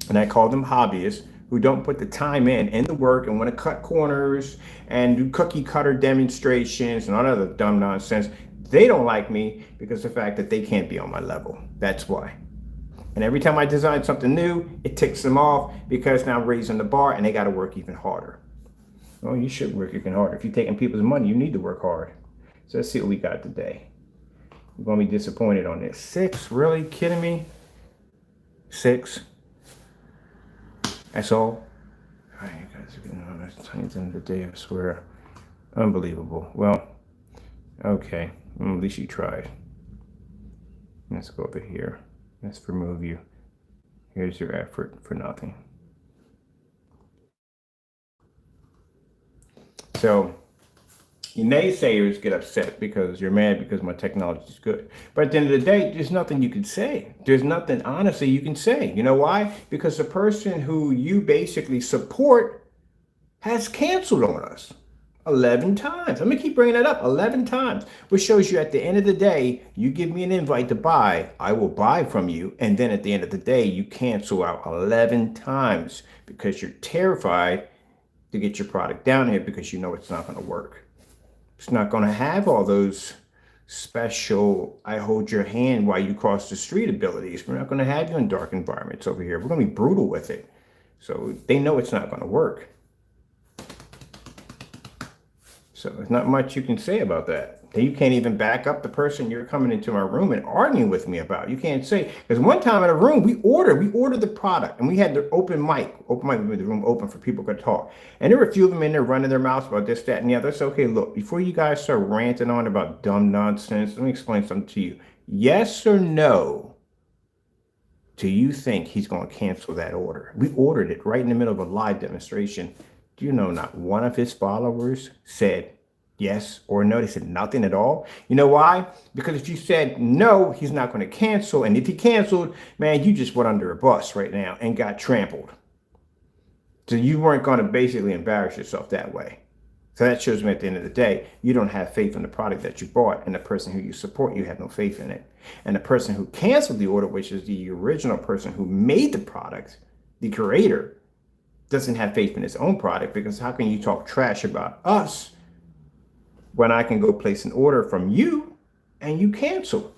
and I call them hobbyists, who don't put the time in the work and want to cut corners and do cookie cutter demonstrations and all that other dumb nonsense. They don't like me because of the fact that they can't be on my level. That's why. And every time I design something new, it ticks them off because now I'm raising the bar and they got to work even harder. Well, you should work even harder. If you're taking people's money, you need to work hard. So let's see what we got today. You're going to be disappointed on this. 6? Really? Kidding me? 6? That's all. All right, you guys are getting on this tiny end of the day, I swear. Unbelievable. Well, okay. At least you tried. Let's go over here. Let's remove you. Here's your effort for nothing. So, you naysayers get upset because you're mad because my technology is good. But at the end of the day, there's nothing you can say. There's nothing, honestly, you can say. You know why? Because the person who you basically support has canceled on us 11 times. I'm going to keep bringing that up 11 times, which shows you at the end of the day, you give me an invite to buy, I will buy from you. And then at the end of the day, you cancel out 11 times because you're terrified to get your product down here because you know it's not going to work. It's not going to have all those special I hold your hand while you cross the street abilities. We're not going to have you in dark environments over here. We're going to be brutal with it. So they know it's not going to work. So there's not much you can say about that. You can't even back up the person you're coming into my room and arguing with me about. You can't say, because one time in a room we ordered the product and we had the open mic with the room open for people to talk. And there were a few of them in there running their mouths about this, that, and the other. It's okay, look, before you guys start ranting on about dumb nonsense, let me explain something to you. Yes or no, do you think he's going to cancel that order? We ordered it right in the middle of a live demonstration. Do you know not one of his followers said yes or no? They said nothing at all. You know why? Because if you said no, he's not going to cancel. And if he canceled, man, you just went under a bus right now and got trampled. So you weren't going to basically embarrass yourself that way. So that shows me at the end of the day, you don't have faith in the product that you bought, and the person who you support, you have no faith in it. And the person who canceled the order, which is the original person who made the product, the creator, doesn't have faith in his own product, because how can you talk trash about us when I can go place an order from you and you cancel?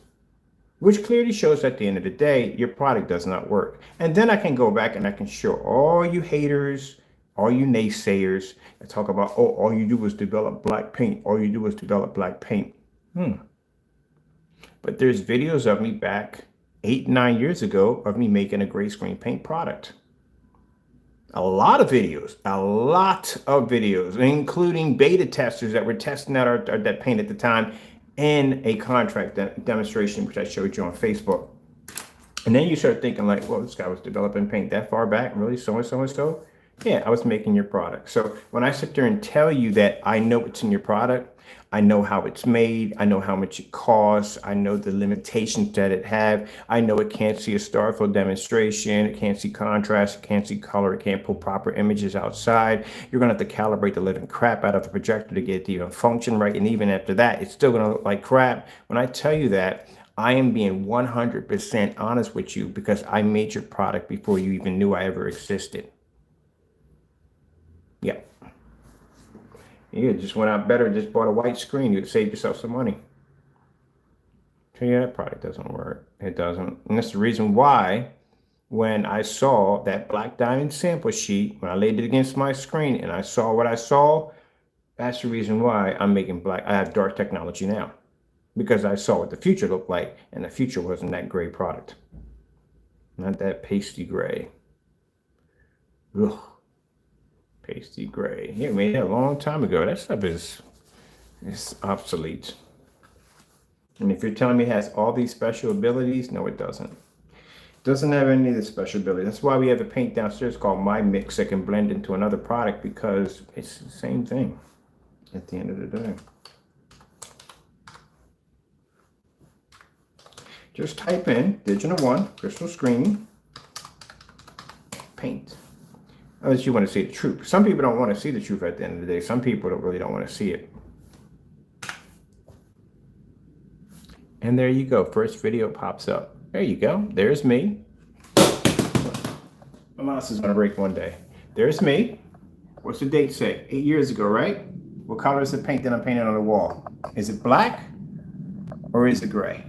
Which clearly shows at the end of the day, your product does not work. And then I can go back and I can show all you haters, all you naysayers that talk about, oh, all you do was develop black paint. All you do was develop black paint. But there's videos of me back 8, 9 years ago of me making a gray screen paint product. A lot of videos, including beta testers that were testing out that paint at the time, and a contract demonstration, which I showed you on Facebook. And then you start thinking like, well, this guy was developing paint that far back, really? So and so and so? Yeah, I was making your product. So when I sit there and tell you that I know what's in your product, I know how it's made, I know how much it costs, I know the limitations that it have, I know it can't see a Starfield demonstration, it can't see contrast, it can't see color, it can't pull proper images outside. You're gonna have to calibrate the living crap out of the projector to get it to even function right, and even after that, it's still gonna look like crap. When I tell you that, I am being 100% honest with you, because I made your product before you even knew I ever existed. Yeah. You just went out better, just bought a white screen. You'd save yourself some money. So yeah, that product doesn't work. It doesn't. And that's the reason why when I saw that black diamond sample sheet, when I laid it against my screen and I saw what I saw, that's the reason why I'm making black. I have dark technology now, because I saw what the future looked like, and the future wasn't that gray product. Not that pasty gray. Ugh. Pasty gray. Yeah, we made that a long time ago. That stuff is obsolete. And if you're telling me it has all these special abilities, no, it doesn't. It doesn't have any of the special abilities. That's why we have a paint downstairs called My Mix that can blend into another product, because it's the same thing at the end of the day. Just type in Digital One crystal screen paint. Unless you want to see the truth. Some people don't want to see the truth at the end of the day. Some people really don't want to see it. And there you go. First video pops up. There you go. There's me. My mouse is going to break one day. There's me. What's the date say? 8 years ago, right? What color is the paint that I'm painting on the wall? Is it black or is it gray?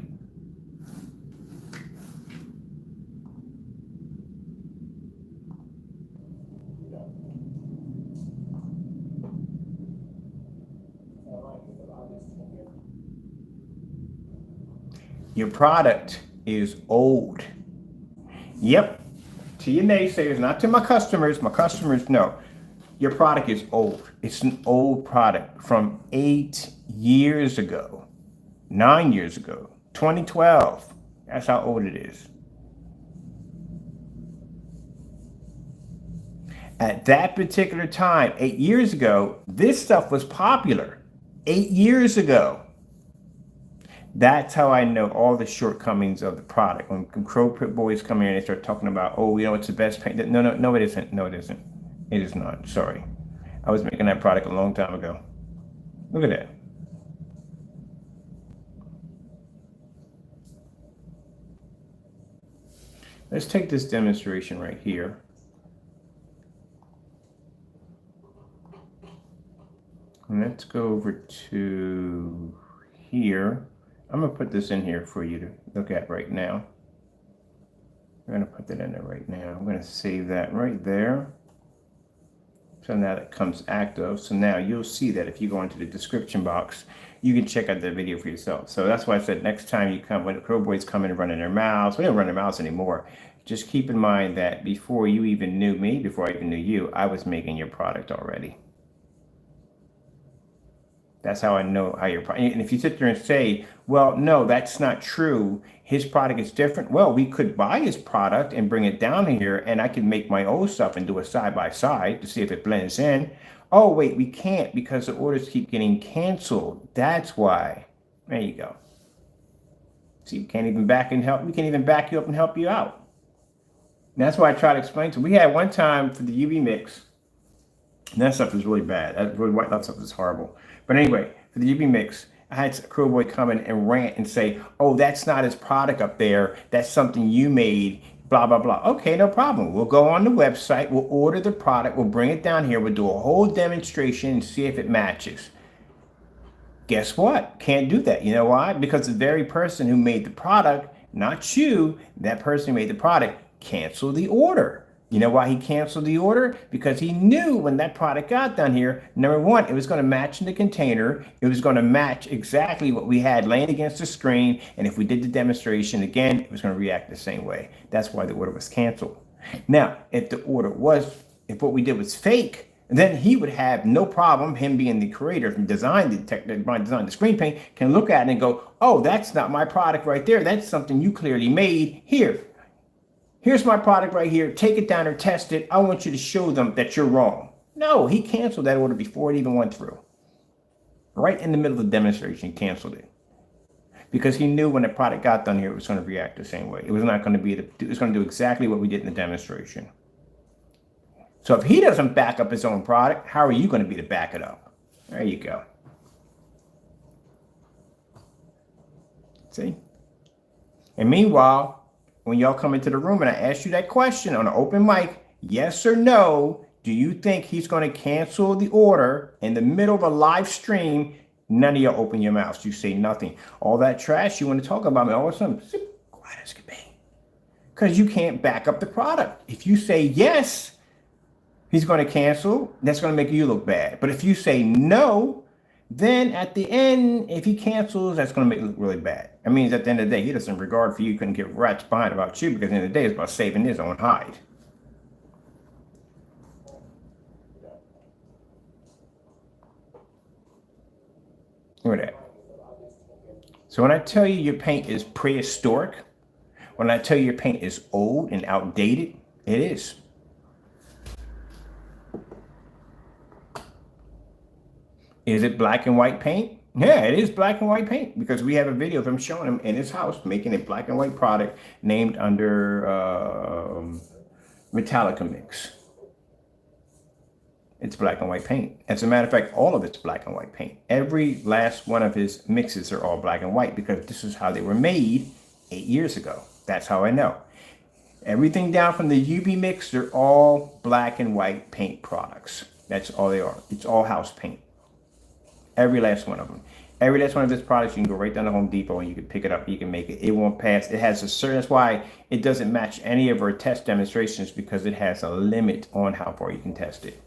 Your product is old. Yep. To your naysayers, not to my customers. My customers know. Your product is old. It's an old product from 8 years ago, 9 years ago, 2012. That's how old it is. At that particular time, 8 years ago, this stuff was popular. 8 years ago. That's how I know all the shortcomings of the product. When Crow Pit Boys come here and they start talking about, oh, you know, it's the best paint. No, it isn't. No, it isn't. It is not. Sorry. I was making that product a long time ago. Look at that. Let's take this demonstration right here. And let's go over to here. I'm gonna put this in here for you to look at right now. I'm gonna put that in there right now. I'm gonna save that right there. So now that comes active. So now you'll see that if you go into the description box, you can check out that video for yourself. So that's why I said next time you come, when the crow boys come in and running their mouths, we don't run their mouths anymore. Just keep in mind that before you even knew me, before I even knew you, I was making your product already. That's how I know how your product. And if you sit there and say, well, no, that's not true. His product is different. Well, we could buy his product and bring it down here, and I can make my own stuff and do a side by side to see if it blends in. Oh, wait, we can't because the orders keep getting canceled. That's why. There you go. See, we can't even back and help. We can't even back you up and help you out. And that's why I try to explain to. We had one time for the UV mix. And that stuff is really bad. That stuff is horrible. But anyway, for the UV mix, I had a Crow Boy come in and rant and say, oh, that's not his product up there. That's something you made, blah, blah, blah. Okay, no problem. We'll go on the website. We'll order the product. We'll bring it down here. We'll do a whole demonstration and see if it matches. Guess what? Can't do that. You know why? Because the very person who made the product, not you, that person who made the product, canceled the order. You know why he canceled the order? Because he knew when that product got down here, number one, it was going to match in the container. It was going to match exactly what we had laying against the screen. And if we did the demonstration again, it was going to react the same way. That's why the order was canceled. Now, if what we did was fake, then he would have no problem, him being the creator from design the screen paint, can look at it and go, oh, that's not my product right there. That's something you clearly made. Here's my product right here. Take it down or test it. I want you to show them that you're wrong. No, he canceled that order before it even went through. Right in the middle of the demonstration, he canceled it. Because he knew when the product got done here, it was going to react the same way. It was not going to be, it was going to do exactly what we did in the demonstration. So if he doesn't back up his own product, how are you going to be to back it up? There you go. See? And meanwhile, when y'all come into the room and I ask you that question on an open mic, yes or no, do you think he's going to cancel the order in the middle of a live stream? None of y'all open your mouths. You say nothing. All that trash you want to talk about me, all of a sudden, quiet as can be. Because you can't back up the product. If you say yes, he's going to cancel, that's going to make you look bad. But if you say no, then at the end, if he cancels, that's going to make it look really bad. That means at the end of the day, he doesn't regard for you, couldn't give rats behind about you, because at the end of the day, it's about saving his own hide. Look at that. So when I tell you your paint is prehistoric, when I tell you your paint is old and outdated, it is. Is it black and white paint? Yeah, it is black and white paint because we have a video of him showing him in his house making a black and white product named under Metallica mix. It's black and white paint. As a matter of fact, all of it's black and white paint. Every last one of his mixes are all black and white because this is how they were made 8 years ago. That's how I know. Everything down from the UV mix, they're all black and white paint products. That's all they are. It's all house paint. Every last one of them. Every last one of his products, you can go right down to Home Depot and you can pick it up. You can make it. It won't pass. It has a certain, that's why it doesn't match any of our test demonstrations because it has a limit on how far you can test it.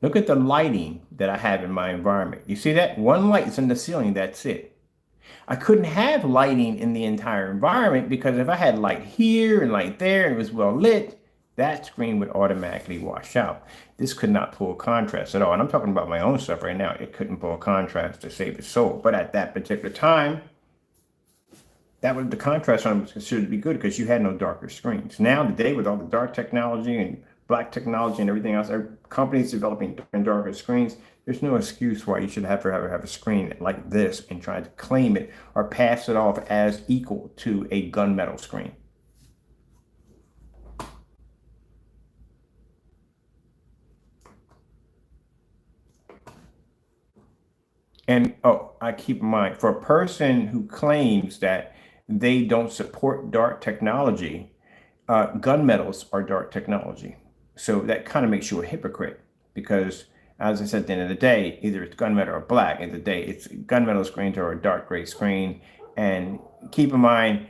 Look at the lighting that I have in my environment. You see that? One light is in the ceiling, that's it. I couldn't have lighting in the entire environment because if I had light here and light there and it was well lit, that screen would automatically wash out. This could not pull contrast at all. And I'm talking about my own stuff right now. It couldn't pull contrast to save its soul. But at that particular time, that was the contrast on it was considered to be good because you had no darker screens. Now today with all the dark technology and black technology and everything else, companies developing different darker screens, there's no excuse why you should have a screen like this and try to claim it or pass it off as equal to a gunmetal screen. And I keep in mind, for a person who claims that they don't support dark technology. Gunmetals are dark technology. So that kind of makes you a hypocrite because, as I said, at the end of the day, either it's gunmetal or black. At the end of the day, it's gunmetal screens or a dark gray screen. And keep in mind,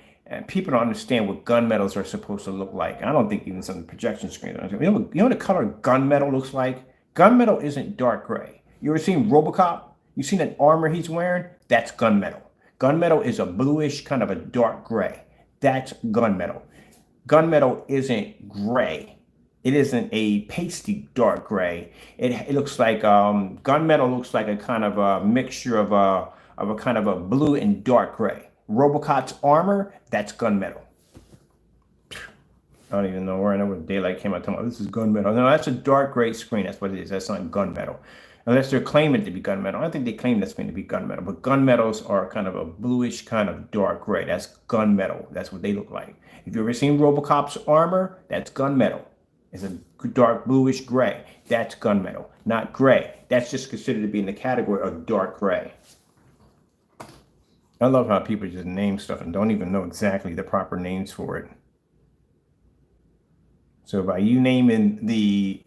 people don't understand what gunmetals are supposed to look like. I don't think even some projection screens. You know what the color gunmetal looks like? Gunmetal isn't dark gray. You ever seen RoboCop? You seen that armor he's wearing? That's gunmetal. Gunmetal is a bluish kind of a dark gray. That's gunmetal. Gunmetal isn't gray. It isn't a pasty dark gray. It looks like gunmetal looks like a kind of a mixture of a kind of a blue and dark gray. Robocop's armor, that's gunmetal. I don't even know where I know what daylight came out talking about. This is gunmetal. No, that's a dark gray screen. That's what it is. That's not gunmetal. Unless they're claiming it to be gunmetal. I don't think they claim that screen to be gunmetal. But gunmetals are kind of a bluish kind of dark gray. That's gunmetal. That's what they look like. If you've ever seen Robocop's armor, that's gunmetal. It's a dark bluish gray. That's gunmetal, not gray. That's just considered to be in the category of dark gray. I love how people just name stuff and don't even know exactly the proper names for it. So by you naming the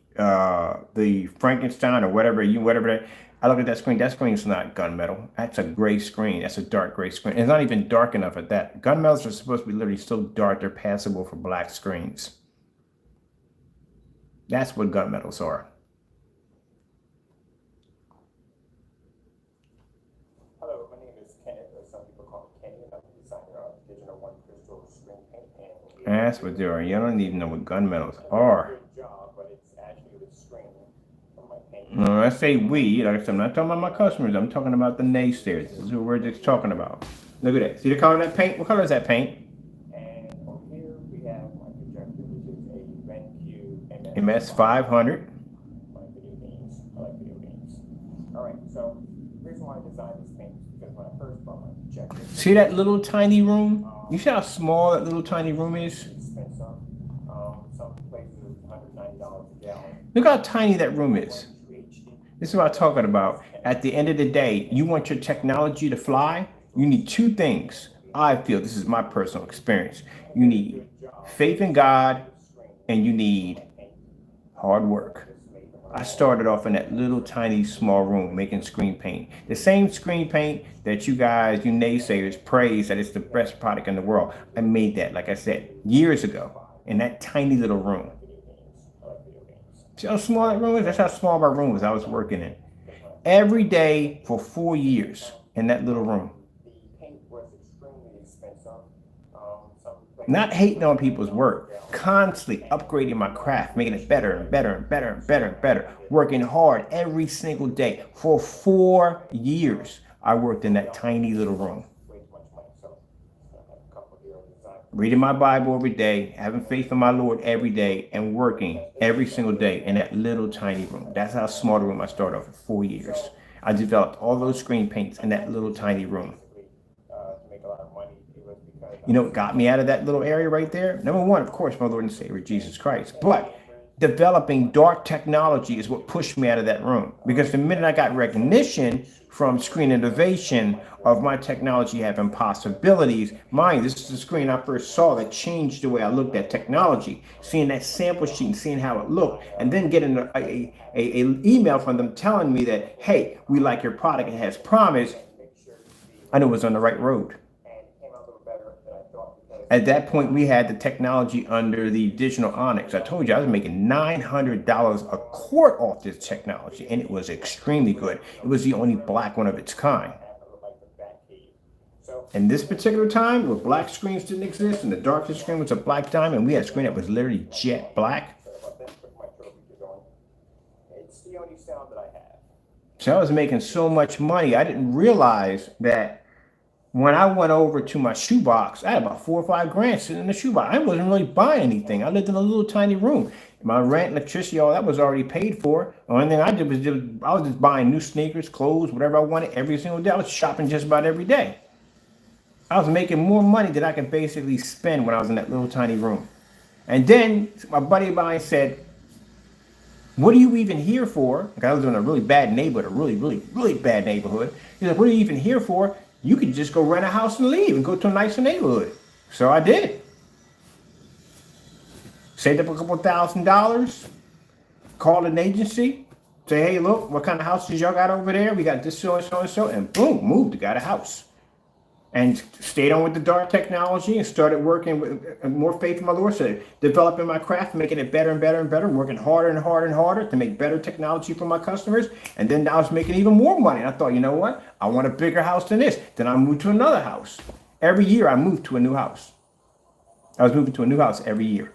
Frankenstein or whatever I look at that screen. That screen's not gunmetal. That's a gray screen. That's a dark gray screen. It's not even dark enough at that. Gunmetals are supposed to be literally so dark they're passable for black screens. That's what gunmetals are. Hello, my name is Kenneth, or some people call me Kenny, and I'm the designer of Digital One Crystal Screen Paint. That's what they are. You don't even know what gunmetals are. Good job, but it's actually the screen from my paint. No, I say we. Like I said, I'm not talking about my customers. I'm talking about the naysayers. This is what we're just talking about. Look at that. See the color of that paint? What color is that paint? And over here we have my projector, which is a BenQ MS 500. I like video games. All right, so the reason why I designed this paint is because when I first bought my projector, See that little tiny room? You see how small that little tiny room is? expensive. Some places $190 a gallon. Look how tiny that room is. This is what I'm talking about. At the end of the day, you want your technology to fly, you need two things. I feel this is my personal experience. You need faith in God and you need hard work. I started off in that little tiny small room making screen paint. The same screen paint that you guys, you naysayers, praise that it's the best product in the world. I made that, like I said, years ago in that tiny little room. See how small that room is? That's how small my room was I was working in. Every day for 4 years in that little room. The paint was extremely expensive. Not hating on people's work, constantly upgrading my craft, making it better and better and better and better and better, working hard every single day. For 4 years, I worked in that tiny little room. Reading my Bible every day, having faith in my Lord every day, and working every single day in that little tiny room. That's how small the room I started off for 4 years. I developed all those screen paints in that little tiny room. You know what got me out of that little area right there? Number one, of course, my Lord and Savior, Jesus Christ. But developing dark technology is what pushed me out of that room. Because the minute I got recognition from Screen Innovation of my technology having possibilities, mind, this is the screen I first saw that changed the way I looked at technology. Seeing that sample sheet and seeing how it looked, and then getting a email from them telling me that, hey, we like your product, it has promise. I knew it was on the right road. At that point, we had the technology under the digital onyx. I told you I was making $900 a quart off this technology, and it was extremely good. It was the only black one of its kind. And this particular time, where black screens didn't exist, and the darkest screen was a black diamond, we had a screen that was literally jet black. So I was making so much money, I didn't realize that when I went over to my shoebox, I had about 4 or 5 grand sitting in the shoebox. I wasn't really buying anything. I lived in a little tiny room. My rent, electricity, all that was already paid for. The only thing I did was I was just buying new sneakers, clothes, whatever I wanted every single day. I was shopping just about every day. I was making more money than I could basically spend when I was in that little tiny room. And then my buddy of mine said, "What are you even here for?" Like I was in a really bad neighborhood, a really, really, really bad neighborhood. He's like, "What are you even here for?" You could just go rent a house and leave and go to a nicer neighborhood. So I did. Saved up a couple $1,000, called an agency, say, hey, look, what kind of houses y'all got over there? We got this, so and so and so, and boom, moved, got a house. And stayed on with the dark technology and started working with more faith in my Lord. So developing my craft, making it better and better and better, working harder and harder and harder to make better technology for my customers. And then I was making even more money. And I thought, you know what? I want a bigger house than this. Then I moved to another house. Every year I moved to a new house. I was moving to a new house every year.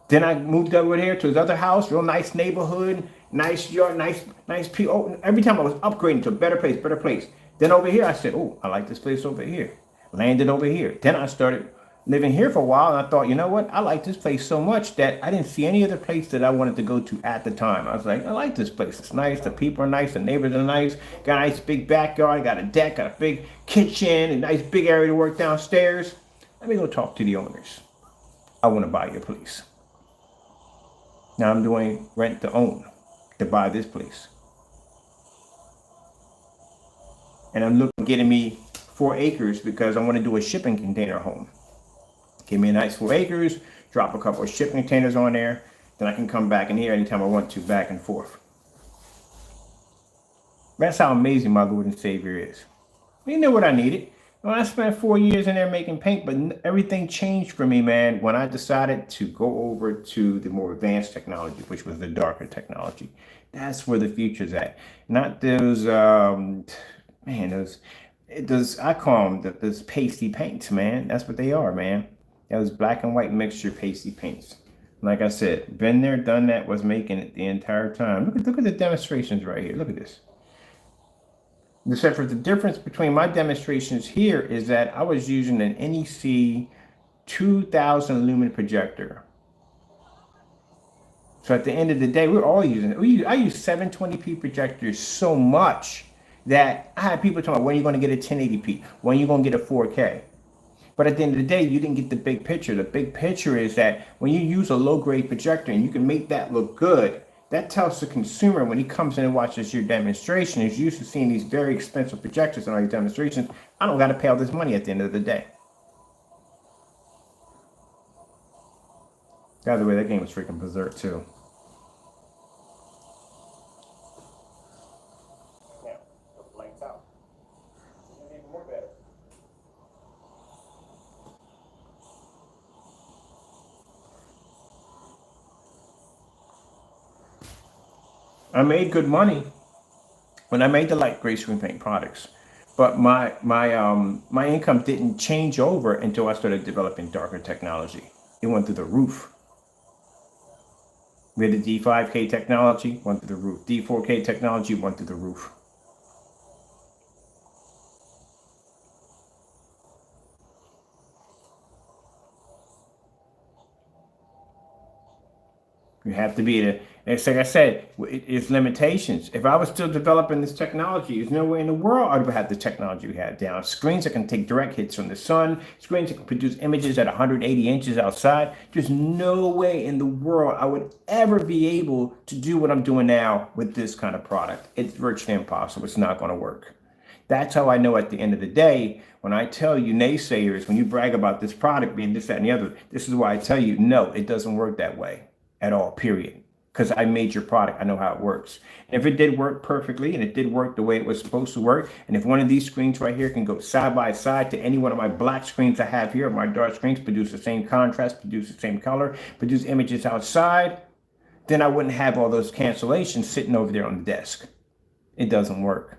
Then I moved over here to his other house, real nice neighborhood, nice yard, nice people. Every time I was upgrading to a better place. Then over here, I said, oh, I like this place over here. Landed over here. Then I started living here for a while, and I thought, you know what? I like this place so much that I didn't see any other place that I wanted to go to at the time. I was like, I like this place. It's nice. The people are nice. The neighbors are nice. Got a nice big backyard. Got a deck. Got a big kitchen. A nice big area to work downstairs. Let me go talk to the owners. I want to buy your place. Now I'm doing rent to own to buy this place. And I'm looking at getting me 4 acres because I want to do a shipping container home. Give me a nice 4 acres, drop a couple of shipping containers on there, then I can come back in here anytime I want to, back and forth. That's how amazing my Lord and Savior is. He knew what I needed. Well, I spent 4 years in there making paint, but everything changed for me, man, when I decided to go over to the more advanced technology, which was the darker technology. That's where the future's at. Not those I call them those pasty paints, man. That's what they are, man. Those black and white mixture pasty paints. Like I said, been there, done that, was making it the entire time. Look at the demonstrations right here. Look at this. Except for the difference between my demonstrations here is that I was using an NEC 2000 lumen projector. So at the end of the day, we're all using it. I use 720p projectors so much that I had people talking about, when are you going to get a 1080p? When are you going to get a 4K? But at the end of the day, you didn't get the big picture. The big picture is that when you use a low-grade projector and you can make that look good, that tells the consumer when he comes in and watches your demonstration, he's used to seeing these very expensive projectors in all these demonstrations, I don't got to pay all this money at the end of the day. By the way, that game was freaking berserk too. I made good money when I made the light gray screen paint products, but my income didn't change over until I started developing darker technology. It went through the roof. We had the D5K technology, went through the roof. D4K technology went through the roof. You have to be the, it's like I said, it's limitations. If I was still developing this technology, there's no way in the world I would have the technology we have down. Screens that can take direct hits from the sun, screens that can produce images at 180 inches outside. There's no way in the world I would ever be able to do what I'm doing now with this kind of product. It's virtually impossible. It's not going to work. That's how I know at the end of the day, when I tell you naysayers, when you brag about this product being this, that, and the other, this is why I tell you, no, it doesn't work that way at all, period. Because I made your product, I know how it works. And if it did work perfectly, and it did work the way it was supposed to work, and if one of these screens right here can go side by side to any one of my black screens I have here, my dark screens, produce the same contrast, produce the same color, produce images outside, then I wouldn't have all those cancellations sitting over there on the desk. It doesn't work.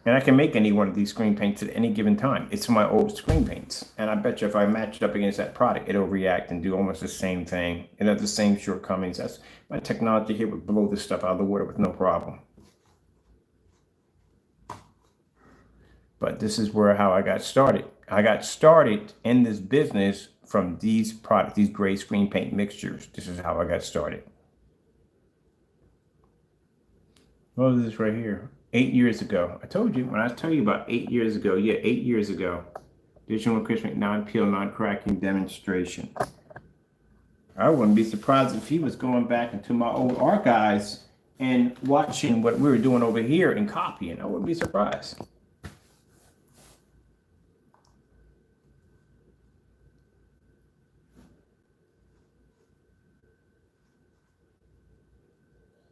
And I can make any one of these screen paints at any given time. It's my old screen paints. And I bet you if I match it up against that product, it'll react and do almost the same thing. It has the same shortcomings. That's my technology here would blow this stuff out of the water with no problem. But this is how I got started. I got started in this business from these products, these gray screen paint mixtures. This is how I got started. What is this right here? 8 years ago. I told you, when I tell you about 8 years ago, 8 years ago, digital encryption non-peel, non-cracking demonstration. I wouldn't be surprised if he was going back into my old archives and watching what we were doing over here and copying. I wouldn't be surprised.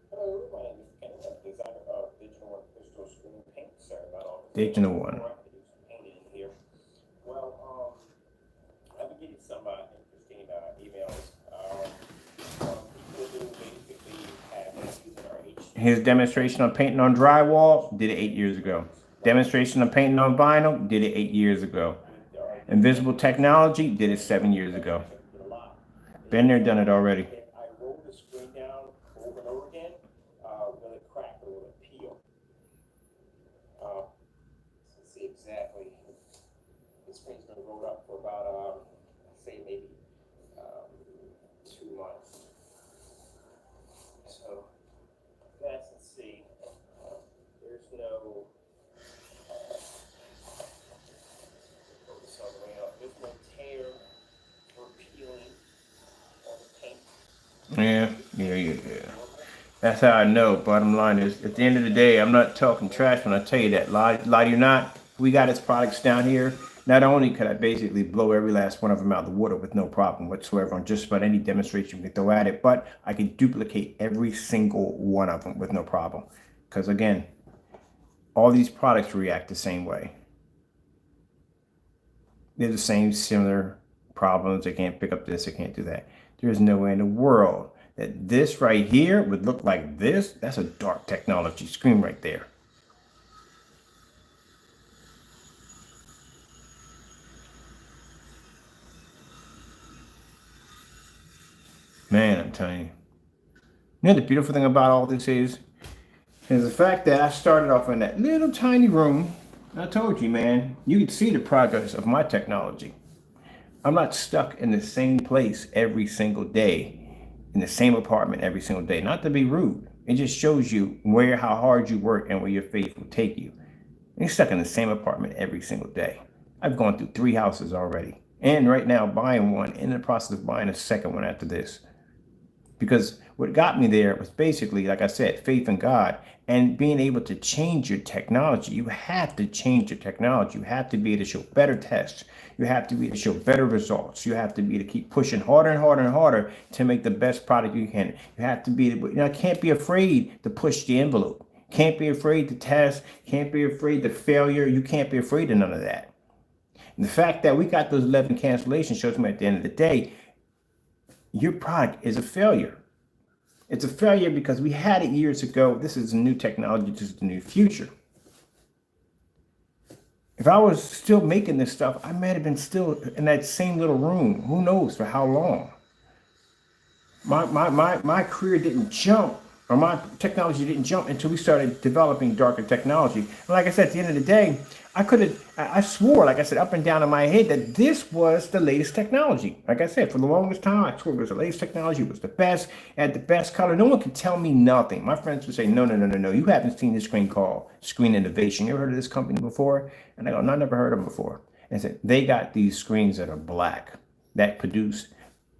Hello, my name is Ken. I'm designer of digital and crystal screen paint. Sorry about all this. Digital one. I have to do some painting here. Well, I've been getting some interesting emails from people who basically have issues in our age. His demonstration on painting on drywall, did it 8 years ago. Demonstration on painting on vinyl, did it 8 years ago. Invisible technology, did it 7 years ago. Been there, done it already. If I roll the screen down over and over again, will it crack or will it peel? Let's see exactly. The screen's been rolled up for about, say maybe 2 months. So let's see. There's no. Focus all the way up. There's no tear or peeling on the paint. Yeah. That's how I know. Bottom line is, at the end of the day, I'm not talking trash when I tell you that. Lie to you not. We got his products down here. Not only could I basically blow every last one of them out of the water with no problem whatsoever on just about any demonstration we can throw at it, but I can duplicate every single one of them with no problem. Because again, all these products react the same way. They're the same similar problems. They can't pick up this, they can't do that. There's no way in the world that this right here would look like this. That's a dark technology screen right there. Man, I'm telling you. You know the beautiful thing about all this is the fact that I started off in that little tiny room. I told you, man, you could see the progress of my technology. I'm not stuck in the same place every single day, in the same apartment every single day. Not to be rude. It just shows you how hard you work and where your faith will take you. You're stuck in the same apartment every single day. I've gone through 3 houses already. And right now buying one, in the process of buying a second one after this. Because what got me there was basically, like I said, faith in God and being able to change your technology. You have to change your technology. You have to be able to show better tests. You have to be able to show better results. You have to be able to keep pushing harder and harder and harder to make the best product you can. You have to be able, can't be afraid to push the envelope. Can't be afraid to test. Can't be afraid to failure. You can't be afraid of none of that. And the fact that we got those 11 cancellations shows me at the end of the day, your product is a failure. It's a failure because we had it years ago. This is a new technology. This is the new future. If I was still making this stuff, I might have been still in that same little room. Who knows for how long? My career didn't jump, or my technology didn't jump until we started developing darker technology. And like I said, at the end of the day, I swore, like I said, up and down in my head that this was the latest technology. Like I said, for the longest time, I swore it was the latest technology. It was the best, had the best color. No one could tell me nothing. My friends would say, no. You haven't seen this screen called Screen Innovation. You ever heard of this company before? And I go, no, I never heard of them before. And I said, they got these screens that are black that produce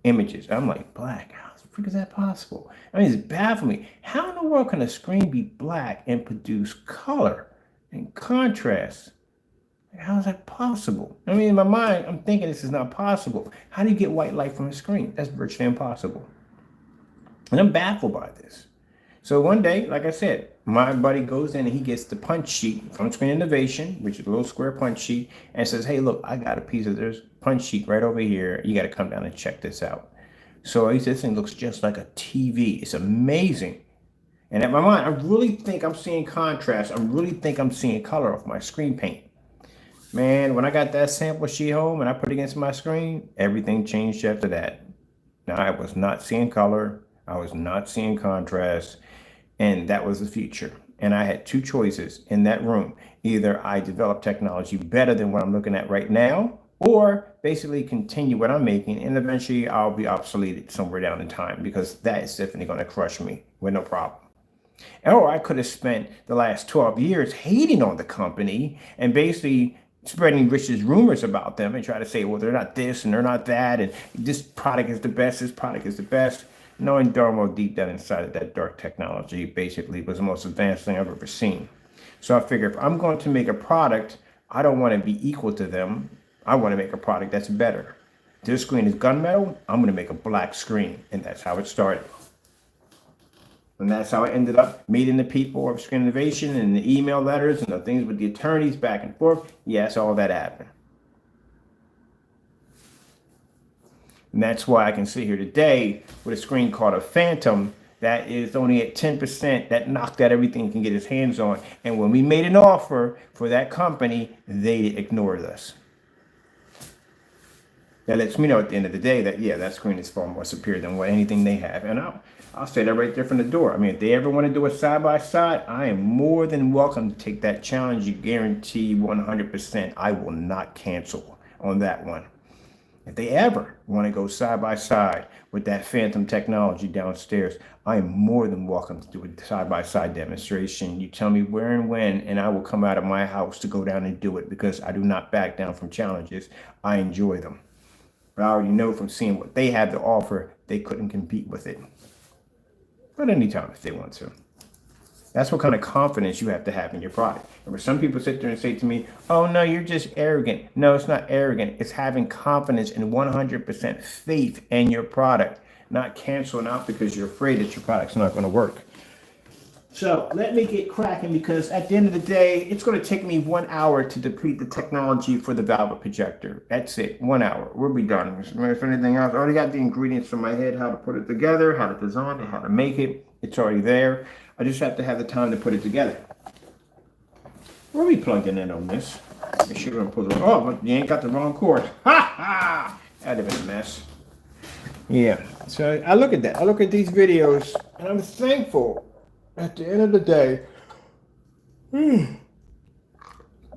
images. I'm like, black? How the freak is that possible? I mean, it's baffling me. How in the world can a screen be black and produce color and contrast? How is that possible? I mean, in my mind, I'm thinking this is not possible. How do you get white light from a screen? That's virtually impossible. And I'm baffled by this. So one day, like I said, my buddy goes in and he gets the punch sheet from Screen Innovation, which is a little square punch sheet, and says, hey, look, I got a piece of this punch sheet right over here. You got to come down and check this out. So he said, this thing looks just like a TV. It's amazing. And in my mind, I really think I'm seeing contrast. I really think I'm seeing color off my screen paint. Man, when I got that sample sheet home and I put it against my screen, everything changed after that. Now, I was not seeing color. I was not seeing contrast. And that was the future. And I had 2 choices in that room. Either I develop technology better than what I'm looking at right now, or basically continue what I'm making, and eventually I'll be obsoleted somewhere down in time, because that is definitely going to crush me with no problem. Or I could have spent the last 12 years hating on the company and basically spreading vicious rumors about them and try to say, well, they're not this and they're not that, and this product is the best, this product is the best. knowing darn well deep down inside of that dark technology basically was the most advanced thing I've ever seen. So I figure if I'm going to make a product, I don't want to be equal to them. I want to make a product that's better. This screen is gunmetal. I'm going to make a black screen. And that's how it started. And that's how I ended up meeting the people of Screen Innovation and the email letters and the things with the attorneys back and forth. Yes, all that happened. And that's why I can sit here today with a screen called a Phantom that is only at 10%, that knocked out everything he can get his hands on. And when we made an offer for that company, they ignored us. That lets me know at the end of the day that, yeah, that screen is far more superior than what anything they have. And I'll say that right there from the door. I mean, if they ever want to do a side-by-side, I am more than welcome to take that challenge. You guarantee 100% I will not cancel on that one. If they ever want to go side-by-side with that Phantom technology downstairs, I am more than welcome to do a side-by-side demonstration. You tell me where and when, and I will come out of my house to go down and do it because I do not back down from challenges. I enjoy them. But I already know from seeing what they have to offer, they couldn't compete with it. But anytime if they want to. That's what kind of confidence you have to have in your product. And when some people sit there and say to me, oh no, you're just arrogant. No, it's not arrogant. It's having confidence and 100% faith in your product, not canceling out because you're afraid that your product's not going to work. So let me get cracking because at the end of the day, it's going to take me 1 hour to deplete the technology for the Velvet projector. That's it, 1 hour. We'll be done. If anything else, I already got the ingredients in my head, how to put it together, how to design it, how to make it. It's already there. I just have to have the time to put it together. Where are we plugging in on this? Make sure you don't pull it. Oh, you ain't got the wrong cord. Ha ha! That'd have been a mess. Yeah, so I look at that. I look at these videos and I'm thankful at the end of the day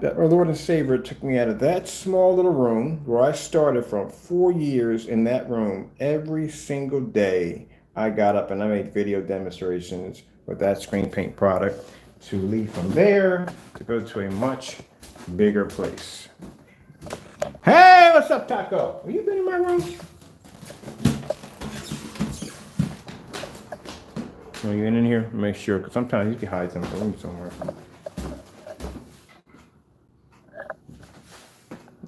that our Lord and Savior took me out of that small little room where I started from 4 years in that room. Every single day I got up and I made video demonstrations with that screen paint product to leave from there to go to a much bigger place. Hey, what's up, Taco? Have you been in my room? Are you in here? Make sure, because sometimes you can hide some room somewhere.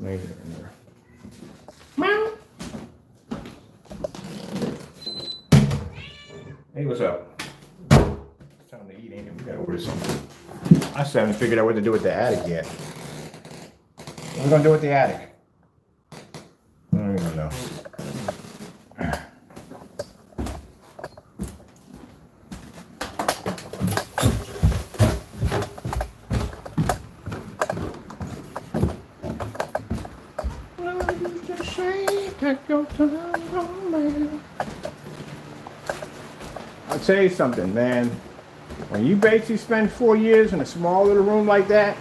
Maybe in there. Meow. Hey, what's up? It's time to eat, ain't it? We gotta order something. I still haven't figured out what to do with the attic yet. What are we gonna do with the attic? I don't even know. I'll tell you something, man. When you basically spend 4 years in a small little room like that,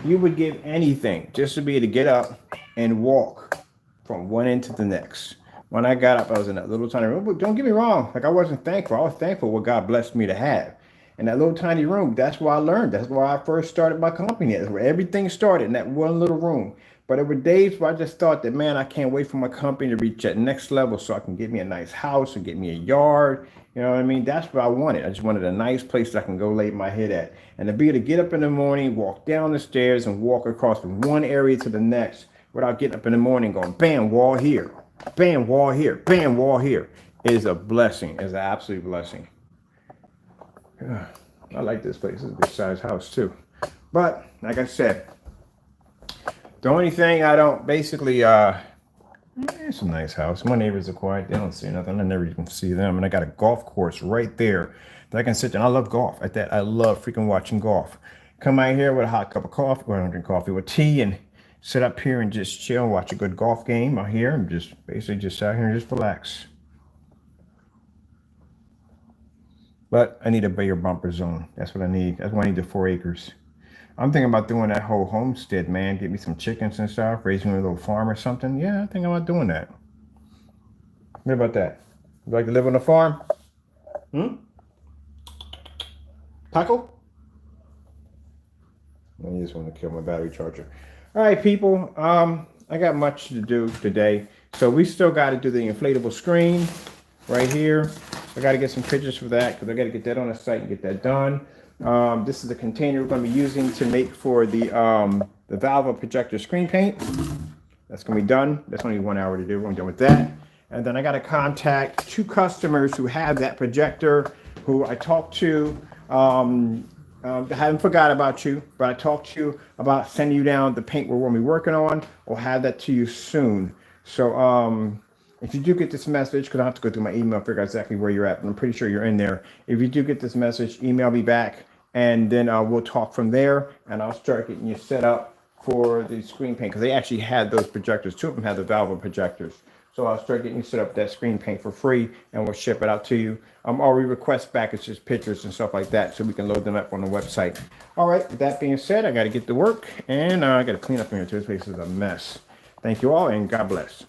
you would give anything just to be able to get up and walk from one end to the next. When I got up, I was in that little tiny room. But don't get me wrong, like I wasn't thankful. I was thankful for what God blessed me to have. In that little tiny room, that's where I learned. That's where I first started my company. That's where everything started, in that one little room. But there were days where I just thought that, man, I can't wait for my company to reach that next level so I can get me a nice house and get me a yard. You know what I mean? That's what I wanted. I just wanted a nice place that I can go lay my head at. And to be able to get up in the morning, walk down the stairs, and walk across from one area to the next without getting up in the morning going, bam, wall here, bam, wall here, bam, wall here, is a blessing. Is an absolute blessing. I like this place. It's a good sized house too. But like I said, the only thing I don't basically, it's a nice house. My neighbors are quiet. They don't see nothing. I never even see them. And I got a golf course right there that I can sit down. I love golf. At that, I love freaking watching golf. Come out here with a hot cup of coffee, or I don't drink coffee, with tea, and sit up here and just chill and watch a good golf game out here, and just basically just sit out here and just relax. But I need a bigger bumper zone. That's what I need. That's why I need the 4 acres. I'm thinking about doing that whole homestead, man. Get me some chickens and stuff, raising a little farm or something. Yeah, I think about doing that. What about that? You like to live on a farm? Taco? I just want to kill my battery charger. All right, people. I got much to do today. So we still got to do the inflatable screen right here. I got to get some pictures for that because I got to get that on the site and get that done. This is the container we're going to be using to make for the Valve projector screen paint. That's going to be done. That's only 1 hour to do. I'm done with that. And then I got to contact 2 customers who have that projector, who I talked to. I haven't forgot about you, but I talked to you about sending you down the paint we're going to be working on. We'll have that to you soon. So if you do get this message, because I have to go through my email, figure out exactly where you're at, but I'm pretty sure you're in there. If you do get this message, email me back, and then we'll talk from there, and I'll start getting you set up for the screen paint, because they actually had those projectors. 2 of them had the Valve projectors. So I'll start getting you set up that screen paint for free, and we'll ship it out to you. Or we request back, it's just pictures and stuff like that, so we can load them up on the website. All right, with that being said, I got to get to work, and I got to clean up here too. This place is a mess. Thank you all, and God bless.